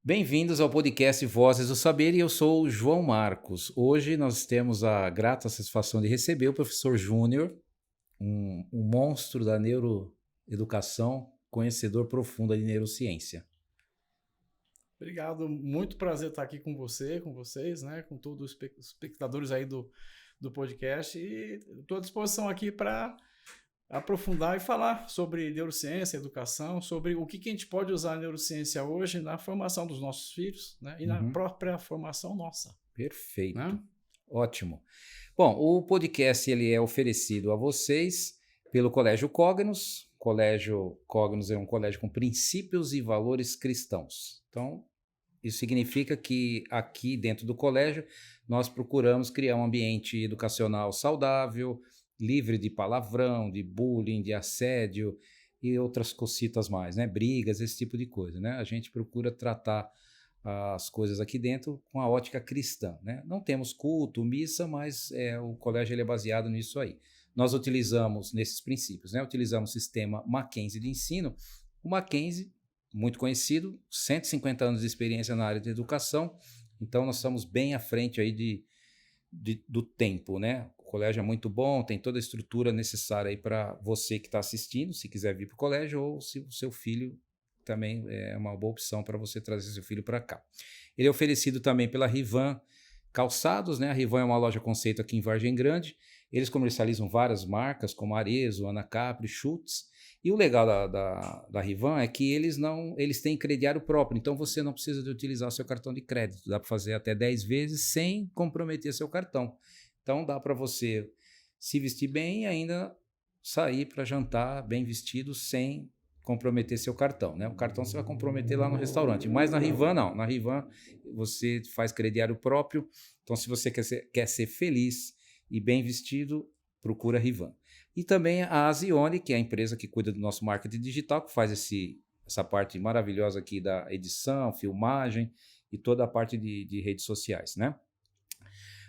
Bem-vindos ao podcast Vozes do Saber e eu sou o João Marcos. Hoje nós temos a grata satisfação de receber o professor Júnior, um monstro da neuroeducação, conhecedor profundo de neurociência. Obrigado, muito prazer estar aqui com você, com vocês, né, com todos os espectadores aí do podcast e estou à disposição aqui para aprofundar e falar sobre neurociência, educação, sobre o que a gente pode usar a neurociência hoje na formação dos nossos filhos, né, e na própria formação nossa. Perfeito, né? Ótimo. Bom, o podcast ele é oferecido a vocês pelo Colégio Cognos. O Colégio Cognos é um colégio com princípios e valores cristãos. Então, isso significa que aqui dentro do colégio nós procuramos criar um ambiente educacional saudável, livre de palavrão, de bullying, de assédio e outras cositas mais, né? Brigas, esse tipo de coisa, né? A gente procura tratar as coisas aqui dentro com a ótica cristã, né? Não temos culto, missa, mas o colégio ele é baseado nisso aí. Nós utilizamos nesses princípios, né? Utilizamos o sistema Mackenzie de ensino. O Mackenzie, muito conhecido, 150 anos de experiência na área de educação, então nós estamos bem à frente aí do tempo, né? O colégio é muito bom, tem toda a estrutura necessária aí para você que está assistindo, se quiser vir para o colégio, ou se o seu filho também é uma boa opção para você trazer seu filho para cá. Ele é oferecido também pela Rivan Calçados, né? A Rivan é uma loja conceito aqui em Vargem Grande. Eles comercializam várias marcas, como Arezzo, Anacapri, Schutz. E o legal da Rivan é que eles têm crediário próprio, então você não precisa de utilizar o seu cartão de crédito. Dá para fazer até 10 vezes sem comprometer seu cartão. Então dá para você se vestir bem e ainda sair para jantar bem vestido sem comprometer seu cartão, né? O cartão você vai comprometer lá no restaurante, mas na Rivan não. Na Rivan você faz crediário próprio, então se você quer ser feliz e bem vestido, procura a Rivan. E também a Azione, que é a empresa que cuida do nosso marketing digital, que faz essa parte maravilhosa aqui da edição, filmagem e toda a parte de redes sociais, né?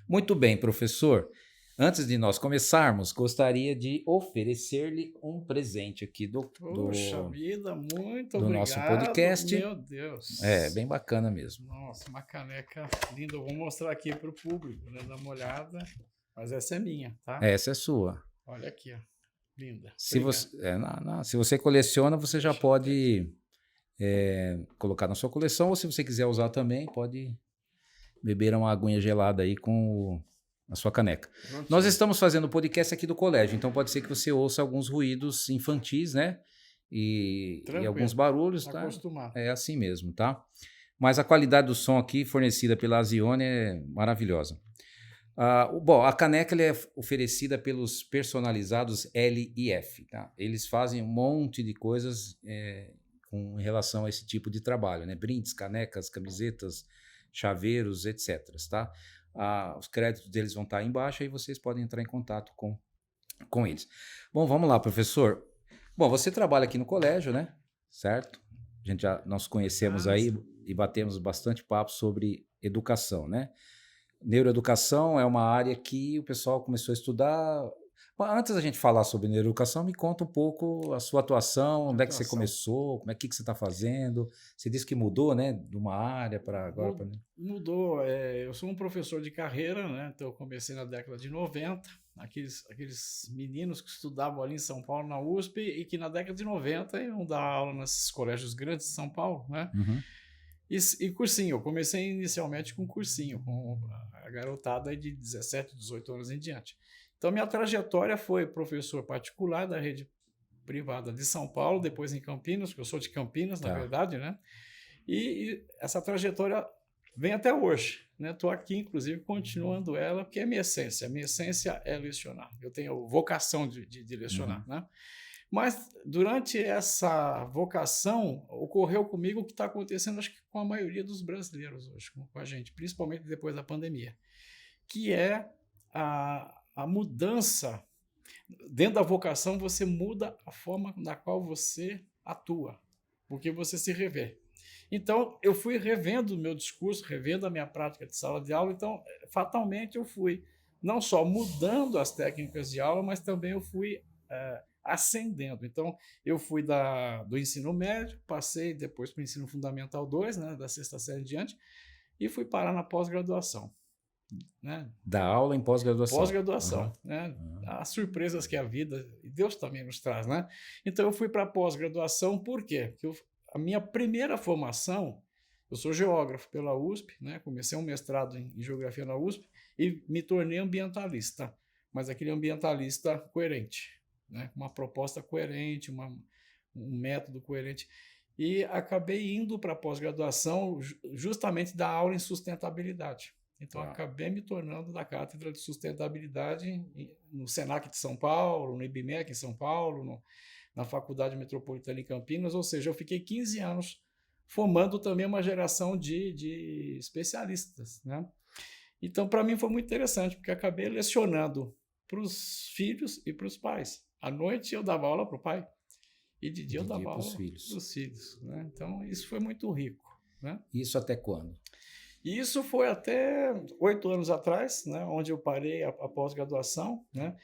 Muito bem, professor. Antes de nós começarmos, gostaria de oferecer-lhe um presente aqui Poxa vida, muito do nosso obrigado. podcast. Meu Deus. É, bem bacana mesmo. Nossa, uma caneca linda. Eu vou mostrar aqui para o público, né? Dá uma olhada. Mas essa é minha, tá? Essa é sua. Olha aqui, ó. Linda. Se você coleciona, você já pode colocar na sua coleção, ou se você quiser usar também, pode beber uma aguinha gelada aí com a sua caneca. Prontinho. Nós estamos fazendo o podcast aqui do colégio, então pode ser que você ouça alguns ruídos infantis, né? E alguns barulhos, tá? Acostumar. É assim mesmo, tá? Mas a qualidade do som aqui, fornecida pela Azione, é maravilhosa. Bom, a caneca é oferecida pelos personalizados LIF, tá? Eles fazem um monte de coisas com relação a esse tipo de trabalho, né? Brindes, canecas, camisetas, chaveiros, etc. Tá? Os créditos deles vão estar aí embaixo e vocês podem entrar em contato com eles. Bom, vamos lá, professor. Bom, você trabalha aqui no colégio, né? Certo? Nós conhecemos aí e batemos bastante papo sobre educação, né? Neuroeducação é uma área que o pessoal começou a estudar. Antes da gente falar sobre neuroeducação, me conta um pouco a sua atuação, onde é que você começou, como é que você está fazendo. Você disse que mudou, né, de uma área para agora. Mudou. Eu sou um professor de carreira, né? Então eu comecei na década de 90, aqueles meninos que estudavam ali em São Paulo, na USP, e que na década de 90 iam dar aula nesses colégios grandes de São Paulo, né? Uhum. E cursinho, eu comecei inicialmente com cursinho, com a garotada de 17, 18 anos em diante. Então, minha trajetória foi professor particular da rede privada de São Paulo, depois em Campinas, porque eu sou de Campinas, na verdade, né? E essa trajetória vem até hoje, né? Estou aqui, inclusive, continuando ela, porque é minha essência. A minha essência é lecionar. Eu tenho vocação de lecionar, né? Mas durante essa vocação, ocorreu comigo o que está acontecendo, acho que com a maioria dos brasileiros hoje, com a gente, principalmente depois da pandemia, que é a mudança. Dentro da vocação, você muda a forma na qual você atua, porque você se revê. Então, eu fui revendo o meu discurso, revendo a minha prática de sala de aula, então, fatalmente, eu fui não só mudando as técnicas de aula, mas também eu fui ascendendo. Então, eu fui do ensino médio, passei depois para o ensino fundamental 2, né, da sexta série em diante, e fui parar na pós-graduação, né? Da aula em pós-graduação. Pós-graduação, né? As surpresas que a vida e Deus também nos traz, né? Então eu fui para a pós-graduação, por quê? Porque a minha primeira formação, eu sou geógrafo pela USP, né? Comecei um mestrado em geografia na USP e me tornei ambientalista, mas aquele ambientalista coerente, né? Uma proposta coerente, um método coerente. E acabei indo para a pós-graduação justamente dar aula em sustentabilidade. Então, acabei me tornando da Cátedra de Sustentabilidade no Senac de São Paulo, no IBMEC em São Paulo, na Faculdade Metropolitana em Campinas, ou seja, eu fiquei 15 anos formando também uma geração de especialistas, né? Então, para mim foi muito interessante, porque acabei lecionando para os filhos e para os pais. À noite eu dava aula para o pai e de dia eu dava aula para os filhos, né? Então, isso foi muito rico, né? Isso até quando? Isso foi até 8 anos atrás, né, onde eu parei a pós-graduação, né,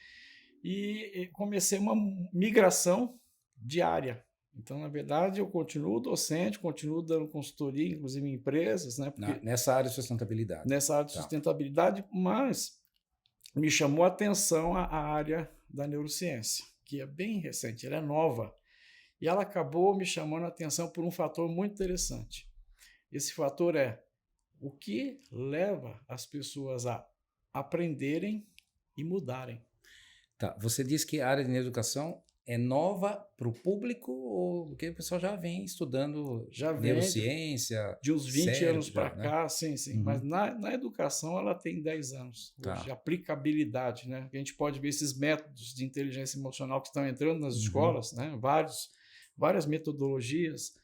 e comecei uma migração diária. Então, na verdade, eu continuo docente, continuo dando consultoria, inclusive em empresas, né, nessa área de sustentabilidade. Nessa área de sustentabilidade, mas me chamou a atenção a área da neurociência, que é bem recente, ela é nova, e ela acabou me chamando a atenção por um fator muito interessante. Esse fator é o que leva as pessoas a aprenderem e mudarem. Tá. Você disse que a área de educação é nova para o público ou porque o pessoal já vem estudando neurociência? De uns 20 anos para cá, sim. Uhum. Mas na educação ela tem 10 anos de aplicabilidade, né? A gente pode ver esses métodos de inteligência emocional que estão entrando nas escolas, né? Várias metodologias.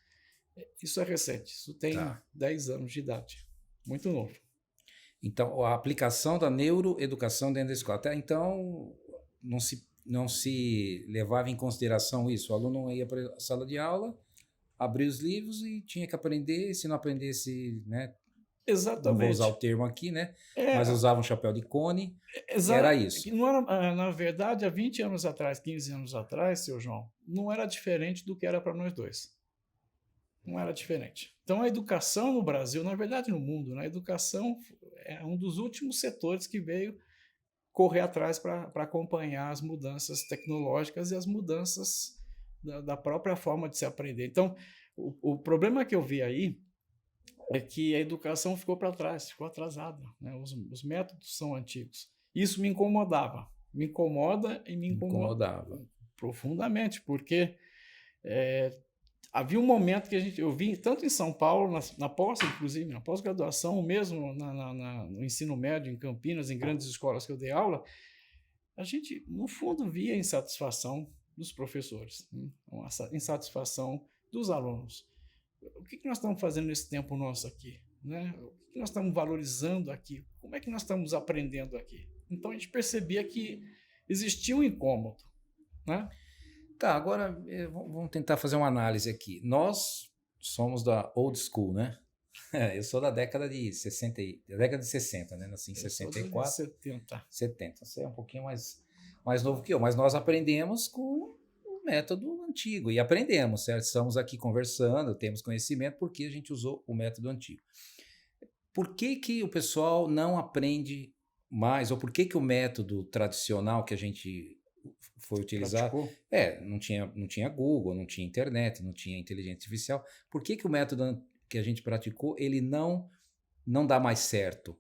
Isso é recente, isso tem 10 anos de idade. Muito novo. Então, a aplicação da neuroeducação dentro da escola. Até então, não se levava em consideração isso. O aluno ia para a sala de aula, abria os livros e tinha que aprender. Se não aprendesse, né? Exatamente. Não vou usar o termo aqui, né? Mas usava um chapéu de cone. Era isso. Não era, na verdade, há 20 anos atrás, 15 anos atrás, seu João, não era diferente do que era para nós dois. Não era diferente. Então, a educação no Brasil, na verdade no mundo, né, a educação é um dos últimos setores que veio correr atrás para acompanhar as mudanças tecnológicas e as mudanças da própria forma de se aprender. Então, o problema que eu vi aí é que a educação ficou para trás, ficou atrasada, né? Os métodos são antigos. Isso me incomodava. Me incomoda e me incomodava profundamente, porque havia um momento que eu vi, tanto em São Paulo, inclusive na pós-graduação, mesmo no ensino médio, em Campinas, em grandes escolas que eu dei aula, a gente, no fundo, via a insatisfação dos professores, né? Uma insatisfação dos alunos. O que nós estamos fazendo nesse tempo nosso aqui, né? O que nós estamos valorizando aqui? Como é que nós estamos aprendendo aqui? Então, a gente percebia que existia um incômodo, né? Tá, agora vamos tentar fazer uma análise aqui. Nós somos da old school, né? Eu sou da década de 60, né? Nasci em 64. 70. Você é um pouquinho mais novo que eu, mas nós aprendemos com o método antigo e aprendemos, certo? Estamos aqui conversando, temos conhecimento porque a gente usou o método antigo. Por que o pessoal não aprende mais, ou por que o método tradicional que a gente foi utilizado. Não tinha Google, não tinha internet, não tinha inteligência artificial. Por que o método que a gente praticou, ele não dá mais certo?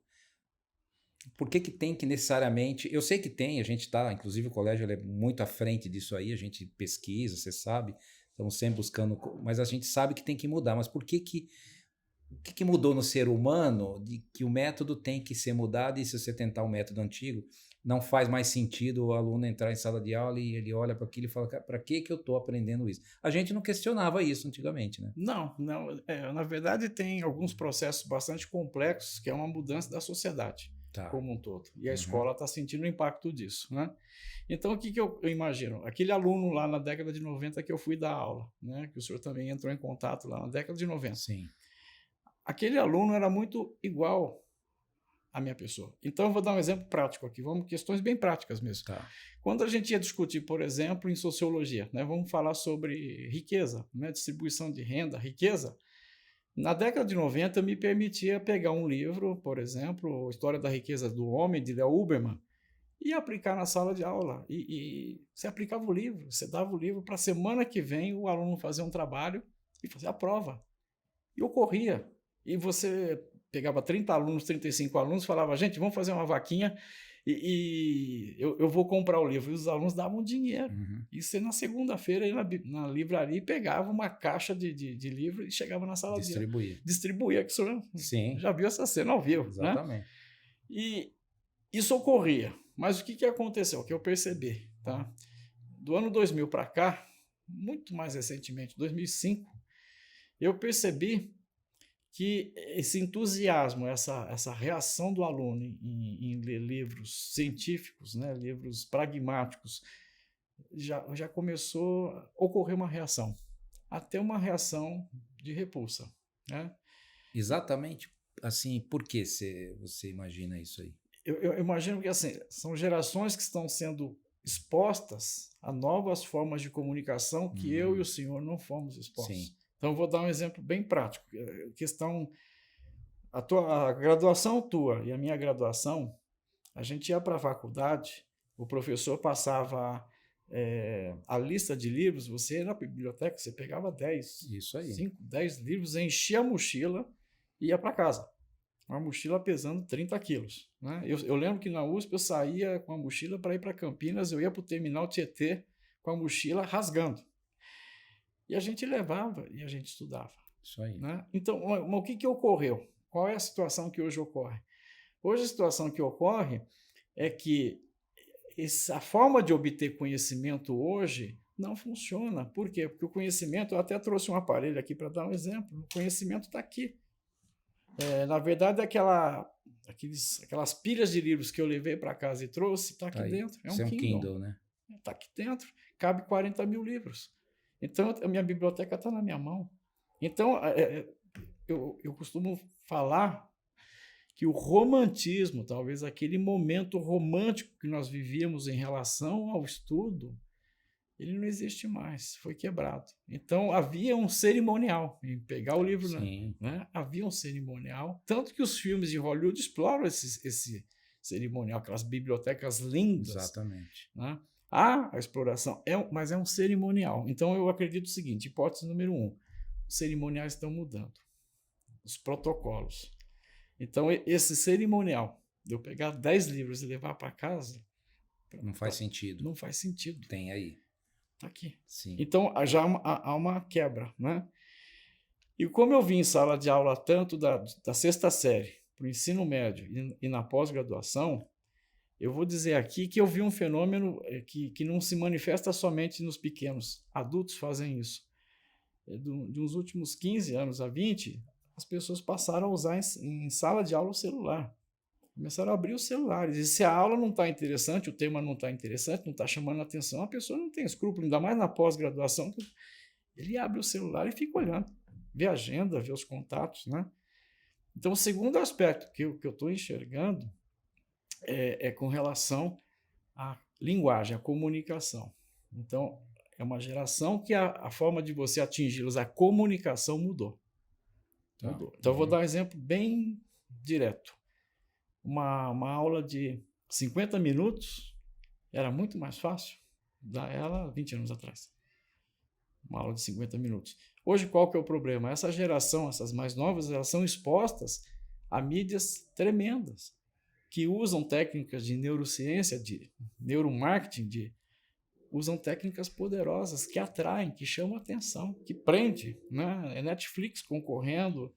Por que tem que necessariamente... Eu sei que tem, a gente está, inclusive o colégio é muito à frente disso aí, a gente pesquisa, você sabe, estamos sempre buscando, mas a gente sabe que tem que mudar. Mas por que mudou no ser humano de que o método tem que ser mudado e se você tentar um método antigo, não faz mais sentido o aluno entrar em sala de aula e ele olha para aquilo e fala, para que eu estou aprendendo isso? A gente não questionava isso antigamente, né? Não. Na verdade, tem alguns processos bastante complexos que é uma mudança da sociedade como um todo. E a escola está sentindo o impacto disso, né? Então, o que eu imagino? Aquele aluno lá na década de 90 que eu fui dar aula, né? Que o senhor também entrou em contato lá na década de 90. Sim. Aquele aluno era muito igual a minha pessoa. Então, eu vou dar um exemplo prático aqui, vamos questões bem práticas mesmo. Tá. Quando a gente ia discutir, por exemplo, em sociologia, né, vamos falar sobre riqueza, né, distribuição de renda, riqueza. Na década de 90, me permitia pegar um livro, por exemplo, História da Riqueza do Homem, de Leo Uberman, e aplicar na sala de aula. E você aplicava o livro, você dava o livro para a semana que vem o aluno fazer um trabalho e fazer a prova. E ocorria. E você pegava 30 alunos, 35 alunos, falava, gente, vamos fazer uma vaquinha e eu vou comprar o livro. E os alunos davam dinheiro. Uhum. E você, na segunda-feira, ia na livraria e pegava uma caixa de livro e chegava na sala de aula. Distribuía. Que o senhor Sim. já viu essa cena ao vivo. Exatamente. Né? E isso ocorria. Mas o que aconteceu? O que eu percebi, tá? Do ano 2000 para cá, muito mais recentemente, 2005, eu percebi que esse entusiasmo, essa reação do aluno em ler livros científicos, né, livros pragmáticos, já começou a ocorrer uma reação, até uma reação de repulsa. Né? Exatamente assim, por que você imagina isso aí? Eu imagino que assim, são gerações que estão sendo expostas a novas formas de comunicação que eu e o senhor não fomos expostos. Sim. Então, eu vou dar um exemplo bem prático. A graduação tua e a minha graduação, a gente ia para a faculdade, o professor passava a lista de livros, você ia na biblioteca, você pegava 10, isso aí. 5, 10 livros, enchia a mochila e ia para casa. Uma mochila pesando 30 quilos. Né? Eu lembro que na USP eu saía com a mochila para ir para Campinas, eu ia para o terminal Tietê com a mochila rasgando. E a gente levava e a gente estudava. Isso aí. Né? Então, o que ocorreu? Qual é a situação que hoje ocorre? Hoje a situação que ocorre é que a forma de obter conhecimento hoje não funciona. Por quê? Porque o conhecimento, eu até trouxe um aparelho aqui para dar um exemplo, o conhecimento está aqui. Na verdade, aquelas pilhas de livros que eu levei para casa e trouxe, está aqui dentro. É um Kindle, né? Está aqui dentro. Cabe 40 mil livros. Então, a minha biblioteca está na minha mão. Então, eu costumo falar que o romantismo, talvez aquele momento romântico que nós vivíamos em relação ao estudo, ele não existe mais, foi quebrado. Então, havia um cerimonial em pegar o livro, né? Havia um cerimonial, tanto que os filmes de Hollywood exploram esse cerimonial, aquelas bibliotecas lindas. Exatamente. Né? Há a exploração, mas é um cerimonial. Então, eu acredito o seguinte, hipótese número 1, os cerimoniais estão mudando, os protocolos. Então, esse cerimonial, de eu pegar 10 livros e levar para casa... Não faz sentido. Não faz sentido. Tem aí. Está aqui. Sim. Então, já há uma quebra. Né? E como eu vi em sala de aula tanto da sexta série para o ensino médio e na pós-graduação, eu vou dizer aqui que eu vi um fenômeno que não se manifesta somente nos pequenos. Adultos fazem isso. De uns últimos 15 anos a 20, as pessoas passaram a usar em sala de aula o celular. Começaram a abrir os celulares. E se a aula não está interessante, o tema não está interessante, não está chamando a atenção, a pessoa não tem escrúpulo, ainda mais na pós-graduação. Ele abre o celular e fica olhando, vê a agenda, vê os contatos. Né? Então, o segundo aspecto que eu estou enxergando é com relação à linguagem, à comunicação. Então, é uma geração que a forma de você atingi-los, a comunicação mudou. Então, eu vou dar um exemplo bem direto. Uma aula de 50 minutos era muito mais fácil dar ela 20 anos atrás. Uma aula de 50 minutos. Hoje, qual que é o problema? Essa geração, essas mais novas, elas são expostas a mídias tremendas, que usam técnicas de neurociência, de neuromarketing, usam técnicas poderosas que atraem, que chamam a atenção, que prende. Né? É Netflix concorrendo,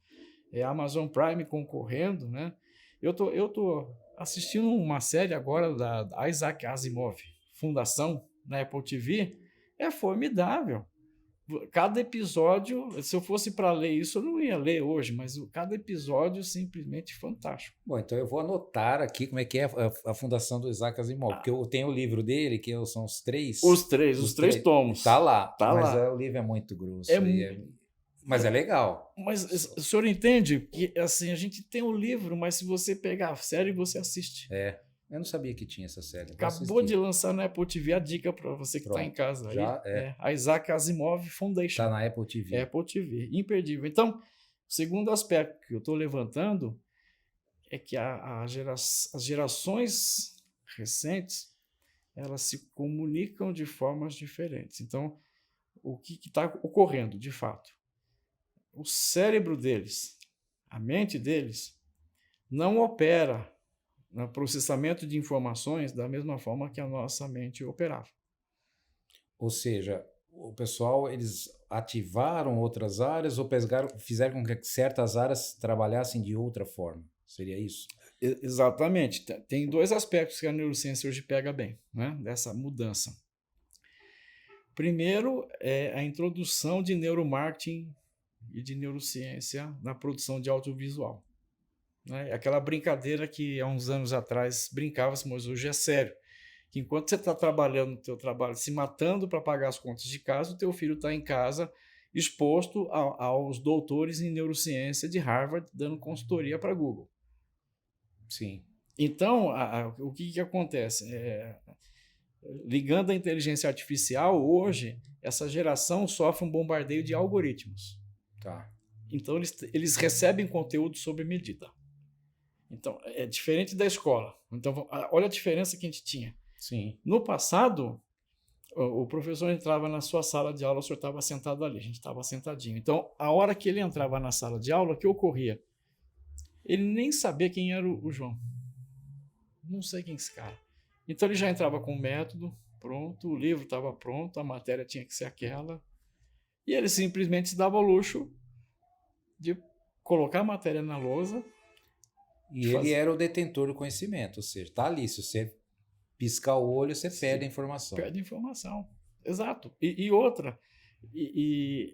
é Amazon Prime concorrendo, né? Eu tô assistindo uma série agora da Isaac Asimov, Fundação, na Apple TV, é formidável. Cada episódio, se eu fosse para ler isso, eu não ia ler hoje, mas cada episódio é simplesmente fantástico. Bom, então eu vou anotar aqui como é que é a Fundação do Isaac Asimov, porque eu tenho o livro dele, que são os três... Os três tomos. Tá lá, mas lá. O livro é muito grosso. Mas é legal. Mas o senhor entende que assim, a gente tem o livro, mas se você pegar a série, você assiste. É. Eu não sabia que tinha essa série. Vou Acabou de assistir. lançar na Apple TV a dica para você que está em Pronto. casa. Já A Isaac Asimov Foundation. Tá na Apple TV. Apple TV, imperdível. Então, o segundo aspecto que eu estou levantando é que as gerações recentes, elas se comunicam de formas diferentes. Então, o que está ocorrendo, de fato? O cérebro deles, a mente deles, não opera no processamento de informações da mesma forma que a nossa mente operava. Ou seja, o pessoal, eles ativaram outras áreas ou fizeram com que certas áreas trabalhassem de outra forma? Seria isso? Exatamente. Tem dois aspectos que a neurociência hoje pega bem, né, dessa mudança. Primeiro é a introdução de neuromarketing e de neurociência na produção de audiovisual. Né? Aquela brincadeira que há uns anos atrás brincava-se, mas hoje é sério. Que enquanto você está trabalhando no teu trabalho, se matando para pagar as contas de casa, o teu filho está em casa exposto aos doutores em neurociência de Harvard, dando consultoria para a Google. Sim. Então, o que acontece? Ligando a inteligência artificial, hoje, essa geração sofre um bombardeio de algoritmos. Tá. Então, eles recebem conteúdo sob medida. Então, é diferente da escola. Então, olha a diferença que a gente tinha. Sim. No passado, o professor entrava na sua sala de aula, o senhor estava sentado ali, a gente estava sentadinho. Então, a hora que ele entrava na sala de aula, o que ocorria? Ele nem sabia quem era o João. Não sei quem é esse cara. Então, ele já entrava com o método pronto, o livro estava pronto, a matéria tinha que ser aquela. E ele simplesmente se dava ao luxo de colocar a matéria na lousa. E ele era o detentor do conhecimento, ou seja, tá ali, se você piscar o olho, você perde a informação. Perde a informação, exato. E outra, de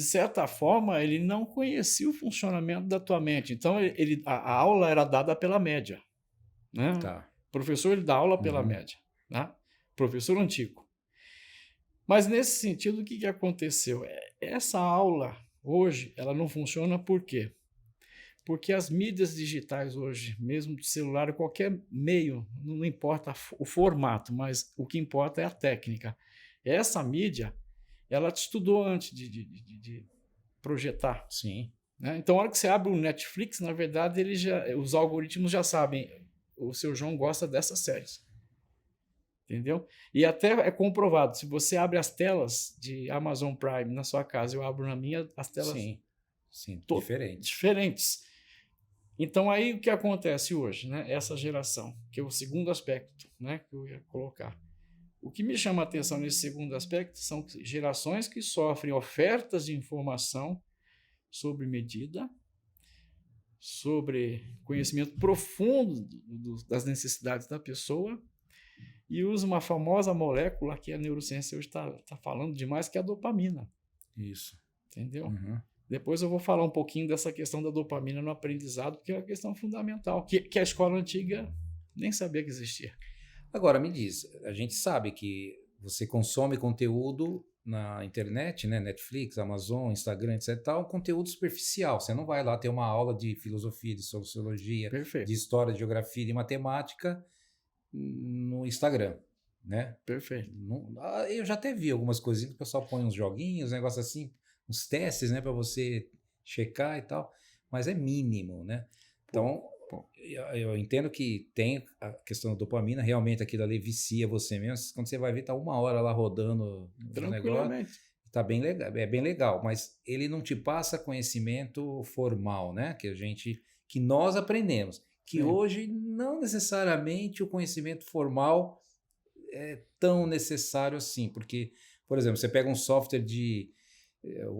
certa forma, ele não conhecia o funcionamento da tua mente. Então, a aula era dada pela média. Né? Tá. O professor ele dá aula pela média. Né? Professor antigo. Mas, nesse sentido, o que aconteceu? Essa aula, hoje, ela não funciona por quê? Porque as mídias digitais hoje, mesmo do celular, qualquer meio, não importa o formato, mas o que importa é a técnica. Essa mídia, ela te estudou antes de projetar. Sim. Né? Então, a hora que você abre o Netflix, na verdade, os algoritmos já sabem, o seu João gosta dessas séries. Entendeu? E até é comprovado, se você abre as telas de Amazon Prime na sua casa, eu abro na minha, as telas Sim, diferentes. Então, aí o que acontece hoje, né? Essa geração, que é o segundo aspecto, né, que eu ia colocar. O que me chama a atenção nesse segundo aspecto são gerações que sofrem ofertas de informação sobre medida, sobre conhecimento profundo das necessidades da pessoa e usam uma famosa molécula que a neurociência hoje está falando demais, que é a dopamina. Isso. Entendeu? Uhum. Depois eu vou falar um pouquinho dessa questão da dopamina no aprendizado, que é uma questão fundamental, que a escola antiga nem sabia que existia. Agora, me diz, a gente sabe que você consome conteúdo na internet, né? Netflix, Amazon, Instagram, etc. Tal, conteúdo superficial. Você não vai lá ter uma aula de filosofia, de sociologia, Perfeito. de história, de geografia, de matemática no Instagram, né? Perfeito. Eu já até vi algumas coisinhas que o pessoal põe uns joguinhos, negócio assim, uns testes, né, para você checar e tal, mas é mínimo, né? Então, eu entendo que tem a questão da dopamina, realmente aquilo ali vicia você mesmo. Quando você vai ver, tá 1 hora lá rodando no negócio, tá bem legal, é bem legal, mas ele não te passa conhecimento formal, né? Que nós aprendemos, que hoje não necessariamente o conhecimento formal é tão necessário assim, porque, por exemplo, você pega um software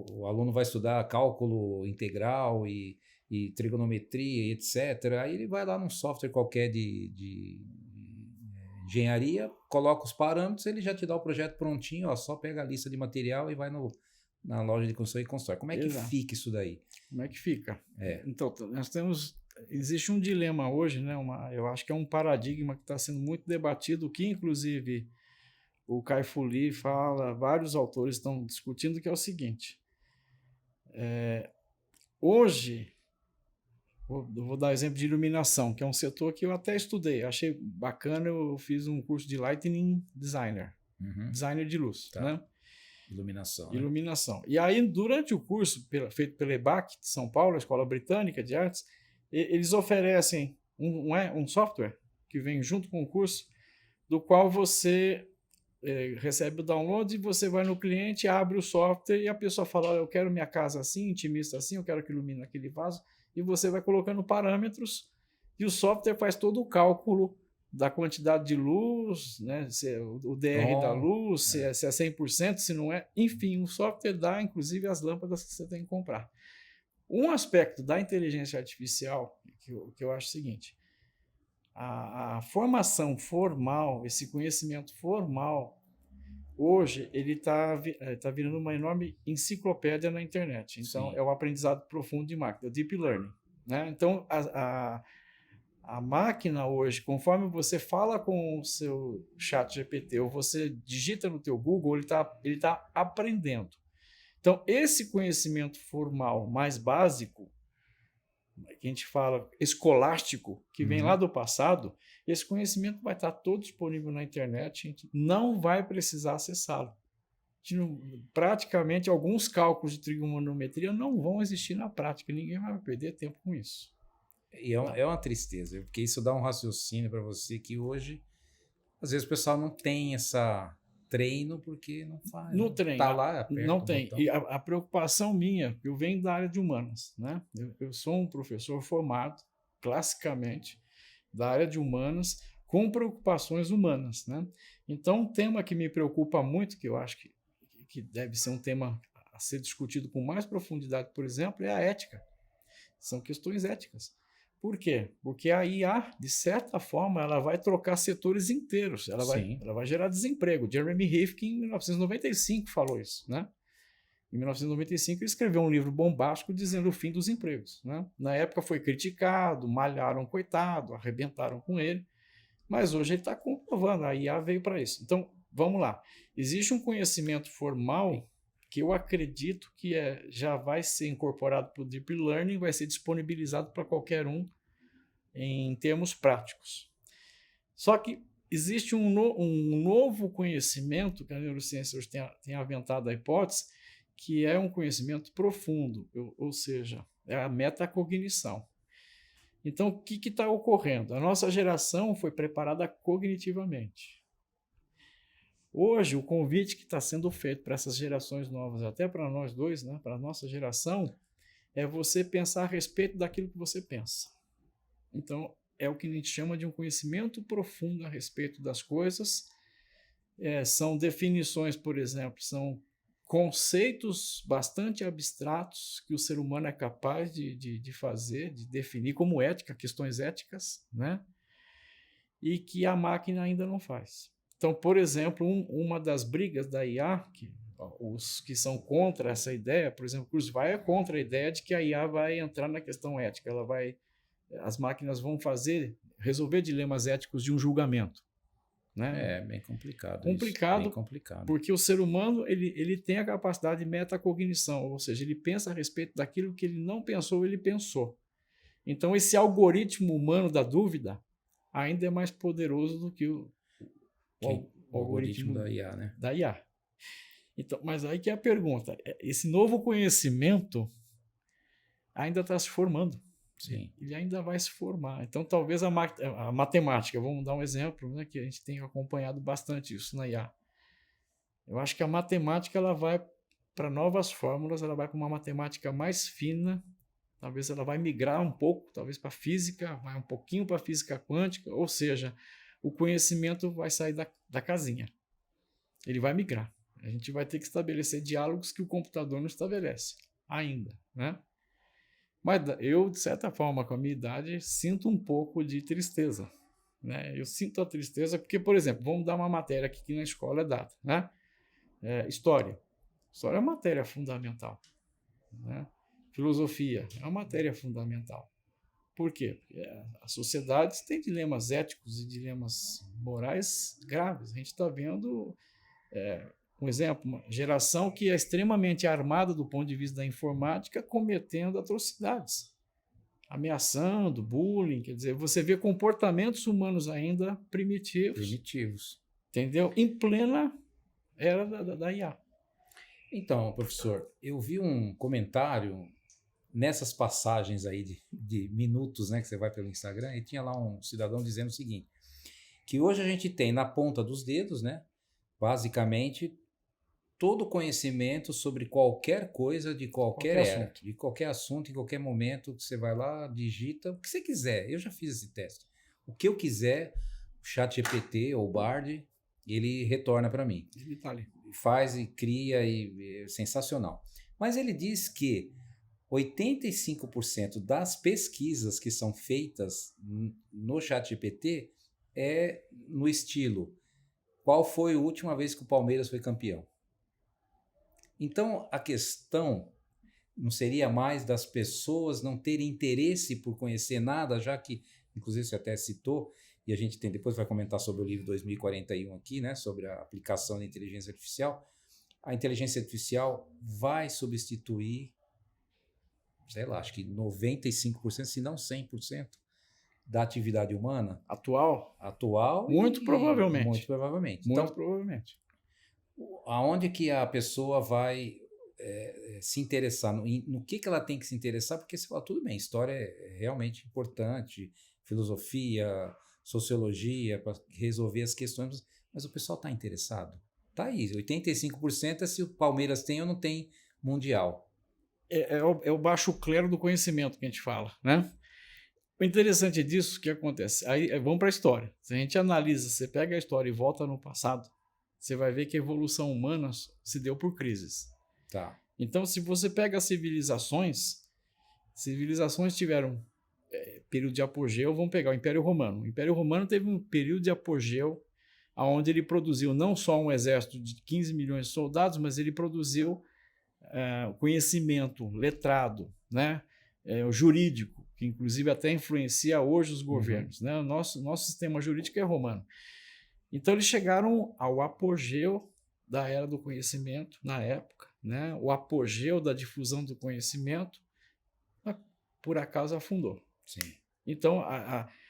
o aluno vai estudar cálculo integral e trigonometria, etc. Aí ele vai lá num software qualquer de engenharia, coloca os parâmetros, ele já te dá o projeto prontinho, ó, só pega a lista de material e vai na loja de construção e constrói. Como é que fica isso daí? Como é que fica? Então, existe um dilema hoje, né? Eu acho que é um paradigma que está sendo muito debatido, que inclusive o Kai-Fu Lee fala, vários autores estão discutindo, que é o seguinte: Hoje, vou dar exemplo de iluminação, que é um setor que eu até estudei, achei bacana, eu fiz um curso de Lighting Designer, designer de luz, Tá. né? Iluminação. Iluminação. E aí, durante o curso, feito pela EBAC de São Paulo, a Escola Britânica de Artes, eles oferecem um software que vem junto com o curso, do qual você recebe o download e você vai no cliente, abre o software e a pessoa fala, eu quero minha casa assim, intimista assim, eu quero que ilumine aquele vaso, e você vai colocando parâmetros e o software faz todo o cálculo da quantidade de luz, né? Se é o DR da luz, se é 100%, se não é. Enfim, o software dá, inclusive, as lâmpadas que você tem que comprar. Um aspecto da inteligência artificial que eu acho o seguinte, a formação formal, esse conhecimento formal, hoje ele está virando uma enorme enciclopédia na internet. Então, é o aprendizado profundo de máquina, o Deep Learning. Né? Então, a máquina hoje, conforme você fala com o seu chat GPT ou você digita no teu Google, ele tá aprendendo. Então, esse conhecimento formal mais básico, que a gente fala escolástico, que vem lá do passado, esse conhecimento vai estar todo disponível na internet, a gente não vai precisar acessá-lo. Praticamente, alguns cálculos de trigonometria não vão existir na prática, ninguém vai perder tempo com isso. E é uma tristeza, porque isso dá um raciocínio para você que hoje, às vezes o pessoal não tem essa treino porque não faz. No treino, tá lá, não tem. E a preocupação minha, eu venho da área de humanas, né? Eu sou um professor formado, classicamente, da área de humanas, com preocupações humanas, né? Então, um tema que me preocupa muito, que eu acho que deve ser um tema a ser discutido com mais profundidade, por exemplo, é a ética. São questões éticas. Por quê? Porque a IA, de certa forma, ela vai trocar setores inteiros. Ela vai gerar desemprego. Jeremy Rifkin, em 1995, falou isso. Né? Em 1995, ele escreveu um livro bombástico dizendo o fim dos empregos. Né? Na época foi criticado, malharam o coitado, arrebentaram com ele. Mas hoje ele está comprovando, a IA veio para isso. Então, vamos lá. Existe um conhecimento formal que eu acredito que já vai ser incorporado para o Deep Learning, vai ser disponibilizado para qualquer um em termos práticos. Só que existe um novo conhecimento que a neurociência hoje tem aventado a hipótese, que é um conhecimento profundo, ou seja, é a metacognição. Então, o que está ocorrendo? A nossa geração foi preparada cognitivamente. Hoje, o convite que está sendo feito para essas gerações novas, até para nós dois, né, para a nossa geração, é você pensar a respeito daquilo que você pensa. Então, é o que a gente chama de um conhecimento profundo a respeito das coisas. São definições, por exemplo, são conceitos bastante abstratos que o ser humano é capaz de fazer, de definir como ética, questões éticas, né? E que a máquina ainda não faz. Então, por exemplo, uma das brigas da IA, os que são contra essa ideia, por exemplo, o Kurzweil é contra a ideia de que a IA vai entrar na questão ética, as máquinas vão resolver dilemas éticos de um julgamento. Né? É bem complicado. Bem complicado, porque o ser humano ele tem a capacidade de metacognição, ou seja, ele pensa a respeito daquilo que ele não pensou, ele pensou. Então, esse algoritmo humano da dúvida ainda é mais poderoso do que o algoritmo da IA, né? Da IA. Então, mas aí que é a pergunta, esse novo conhecimento ainda está se formando. Sim. Ele ainda vai se formar. Então, talvez a matemática, vamos dar um exemplo, né, que a gente tem acompanhado bastante isso na IA. Eu acho que a matemática ela vai para novas fórmulas, ela vai para uma matemática mais fina, talvez ela vai migrar um pouco, talvez para a física, vai um pouquinho para a física quântica, ou seja, o conhecimento vai sair da casinha. Ele vai migrar. A gente vai ter que estabelecer diálogos que o computador não estabelece ainda, né? Mas eu, de certa forma, com a minha idade, sinto um pouco de tristeza. Né? Eu sinto a tristeza porque, por exemplo, vamos dar uma matéria aqui que na escola é dada. Né? História. História é uma matéria fundamental. Né? Filosofia é uma matéria fundamental. Por quê? Porque as sociedades têm dilemas éticos e dilemas morais graves. A gente está vendo um exemplo, uma geração que é extremamente armada do ponto de vista da informática, cometendo atrocidades, ameaçando, bullying, quer dizer, você vê comportamentos humanos ainda primitivos. Entendeu? Em plena era da IA. Então, professor, eu vi um comentário nessas passagens aí de minutos, né, que você vai pelo Instagram, e tinha lá um cidadão dizendo o seguinte, que hoje a gente tem na ponta dos dedos, né, basicamente, todo o conhecimento sobre qualquer coisa de qualquer era, assunto. de qualquer assunto, em qualquer momento, que você vai lá, digita o que você quiser. Eu já fiz esse teste. O que eu quiser, o ChatGPT ou o Bard, ele retorna para mim. Ele está ali. Faz e cria, e é sensacional. Mas ele diz que 85% das pesquisas que são feitas no ChatGPT é no estilo: qual foi a última vez que o Palmeiras foi campeão? Então, a questão não seria mais das pessoas não terem interesse por conhecer nada, já que, inclusive, você até citou, e a gente tem, depois vai comentar sobre o livro 2041 aqui, né, sobre a aplicação da inteligência artificial. A inteligência artificial vai substituir, sei lá, acho que 95%, se não 100%, da atividade humana. Atual? Muito provavelmente. Muito provavelmente. Muito provavelmente. Aonde que a pessoa vai se interessar? No que ela tem que se interessar? Porque você fala, tudo bem, história é realmente importante, filosofia, sociologia, para resolver as questões, mas o pessoal está interessado? Tá aí, 85% é se o Palmeiras tem ou não tem Mundial. É o baixo clero do conhecimento que a gente fala, né? O interessante disso, o que acontece? Aí vamos para a história. Se a gente analisa, você pega a história e volta no passado, você vai ver que a evolução humana se deu por crises. Tá. Então, se você pega as civilizações tiveram período de apogeu. Vamos pegar o Império Romano. O Império Romano teve um período de apogeu onde ele produziu não só um exército de 15 milhões de soldados, mas ele produziu conhecimento letrado, né? O jurídico, que inclusive até influencia hoje os governos. Né? O nosso sistema jurídico é romano. Então, eles chegaram ao apogeu da era do conhecimento na época, né? O apogeu da difusão do conhecimento, por acaso, afundou. Sim. Então,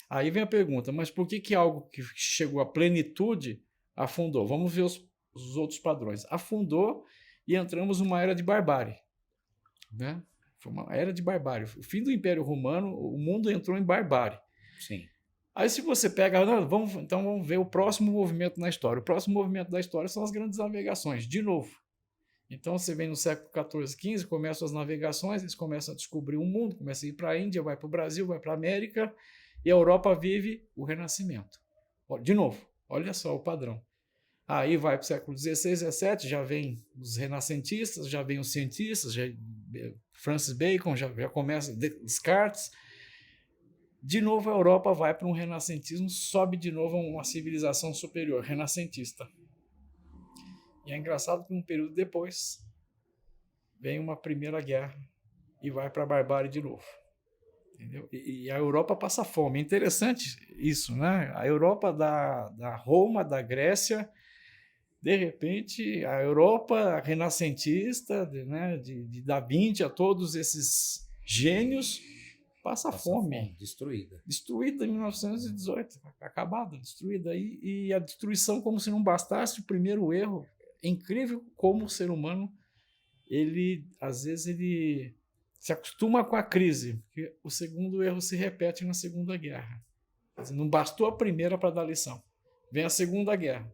aí vem a pergunta, mas por que algo que chegou à plenitude afundou? Vamos ver os outros padrões. Afundou e entramos numa era de barbárie. Né? Foi uma era de barbárie. O fim do Império Romano, o mundo entrou em barbárie. Sim. Aí se você pega, então vamos ver o próximo movimento na história. O próximo movimento da história são as grandes navegações, de novo. Então você vem no século XIV, XV, começam as navegações, eles começam a descobrir o mundo, começam a ir para a Índia, vai para o Brasil, vai para a América, e a Europa vive o Renascimento. De novo, olha só o padrão. Aí vai para o século XVI, XVII, já vem os renascentistas, já vem os cientistas, Francis Bacon, já começa Descartes. De novo a Europa vai para um renascentismo, sobe de novo a uma civilização superior, renascentista. E é engraçado que um período depois vem uma primeira guerra e vai para a barbárie de novo. Entendeu? E a Europa passa fome. É interessante isso, né? A Europa da Roma, da Grécia, de repente, a Europa renascentista, né, de Da Vinci, a todos esses gênios, passa fome. Destruída. Destruída em 1918, acabada, destruída. E a destruição, como se não bastasse, o primeiro erro. É incrível como o ser humano, às vezes, ele se acostuma com a crise, porque o segundo erro se repete na Segunda Guerra. Quer dizer, não bastou a primeira para dar lição. Vem a Segunda Guerra.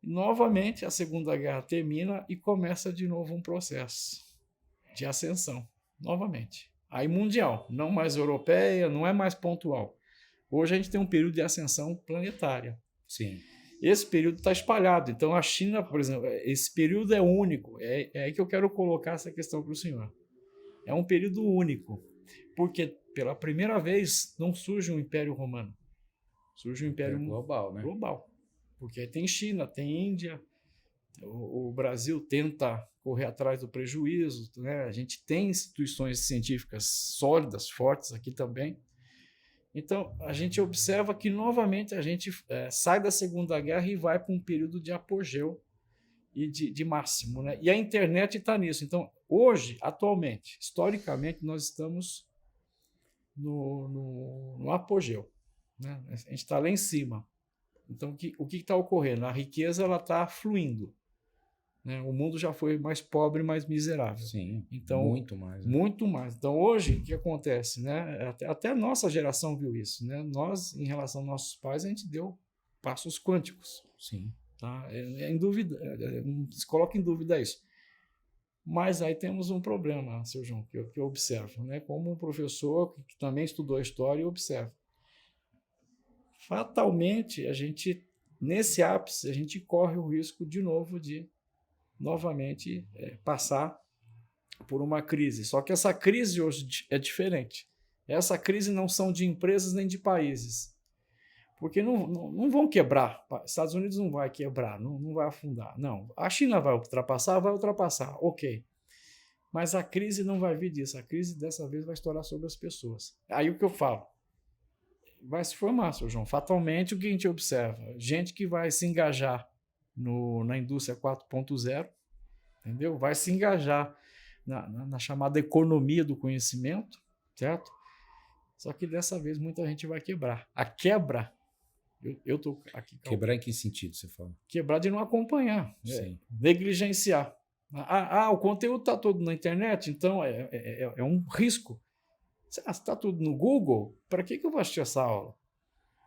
Novamente, a Segunda Guerra termina e começa de novo um processo de ascensão. Novamente. Aí mundial, não mais europeia, não é mais pontual. Hoje a gente tem um período de ascensão planetária. Sim. Esse período está espalhado. Então, a China, por exemplo, esse período é único. É aí que eu quero colocar essa questão para o senhor. É um período único, porque pela primeira vez não surge um Império Romano. Surge um Império global, né? Global. Porque aí tem China, tem Índia. O Brasil tenta correr atrás do prejuízo. Né? A gente tem instituições científicas sólidas, fortes aqui também. Então, a gente observa que, novamente, a gente sai da Segunda Guerra e vai para um período de apogeu e de máximo, né? E a internet está nisso. Então, hoje, atualmente, historicamente, nós estamos no apogeu, né? A gente está lá em cima. Então, o que está ocorrendo? A riqueza está fluindo, né? O mundo já foi mais pobre, mais miserável. Sim, então, muito mais. Né? Muito mais. Então, hoje, o que acontece? Né? Até a nossa geração viu isso. Né? Nós, em relação aos nossos pais, a gente deu passos quânticos. Sim. Tá? Em dúvida, não se coloca em dúvida isso. Mas aí temos um problema, seu João, que eu observo. Né? Como um professor que também estudou história, eu observo. Fatalmente, a gente, nesse ápice, a gente corre o risco de novo de novamente passar por uma crise. Só que essa crise hoje é diferente. Essa crise não são de empresas nem de países. Porque não vão quebrar. Estados Unidos não vai quebrar, não vai afundar. Não. A China vai ultrapassar, ok. Mas a crise não vai vir disso. A crise dessa vez vai estourar sobre as pessoas. Aí o que eu falo? Vai se formar, seu João. Fatalmente, o que a gente observa? Gente que vai se engajar na indústria 4.0, entendeu? Vai se engajar na chamada economia do conhecimento, certo? Só que dessa vez muita gente vai quebrar. A quebra, eu estou aqui. Quebrar em que sentido você fala? Quebrar de não acompanhar, negligenciar. O conteúdo está todo na internet, então é um risco. Se está tudo no Google, para que eu vou assistir essa aula?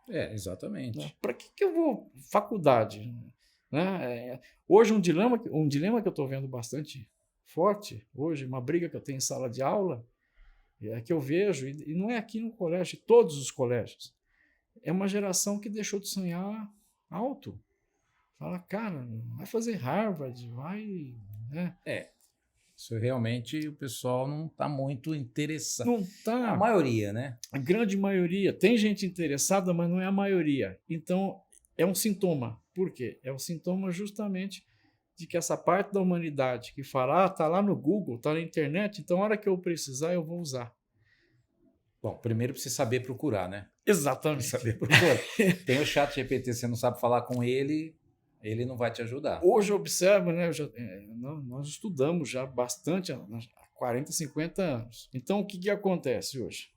Exatamente. Né? Para que eu vou faculdade? Né? Hoje um dilema que eu estou vendo bastante forte, hoje uma briga que eu tenho em sala de aula, que eu vejo, e não é aqui no colégio, todos os colégios, é uma geração que deixou de sonhar alto. Fala, cara, vai fazer Harvard, vai... Né? Isso realmente o pessoal não está muito interessado. Não está. A maioria, né? A grande maioria. Tem gente interessada, mas não é a maioria. Então, é um sintoma. Por quê? É um sintoma justamente de que essa parte da humanidade que fala, está lá no Google, está na internet, então a hora que eu precisar, eu vou usar. Bom, primeiro precisa saber procurar, né? Exatamente. Saber procurar. Tem o chat GPT, você não sabe falar com ele, ele não vai te ajudar. Hoje eu observo, né, nós estudamos já bastante há 40, 50 anos. Então, o que acontece hoje?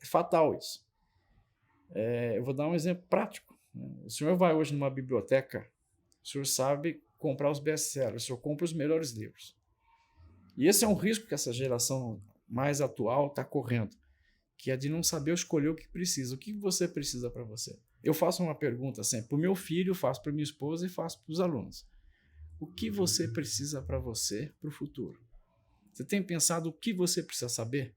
É fatal isso. Eu vou dar um exemplo prático. O senhor vai hoje numa biblioteca, o senhor sabe comprar os best-sellers, o senhor compra os melhores livros. E esse é um risco que essa geração mais atual está correndo, que é de não saber escolher o que precisa. O que você precisa para você? Eu faço uma pergunta sempre para o meu filho, faço para minha esposa e faço para os alunos. O que você precisa para você, para o futuro? Você tem pensado o que você precisa saber?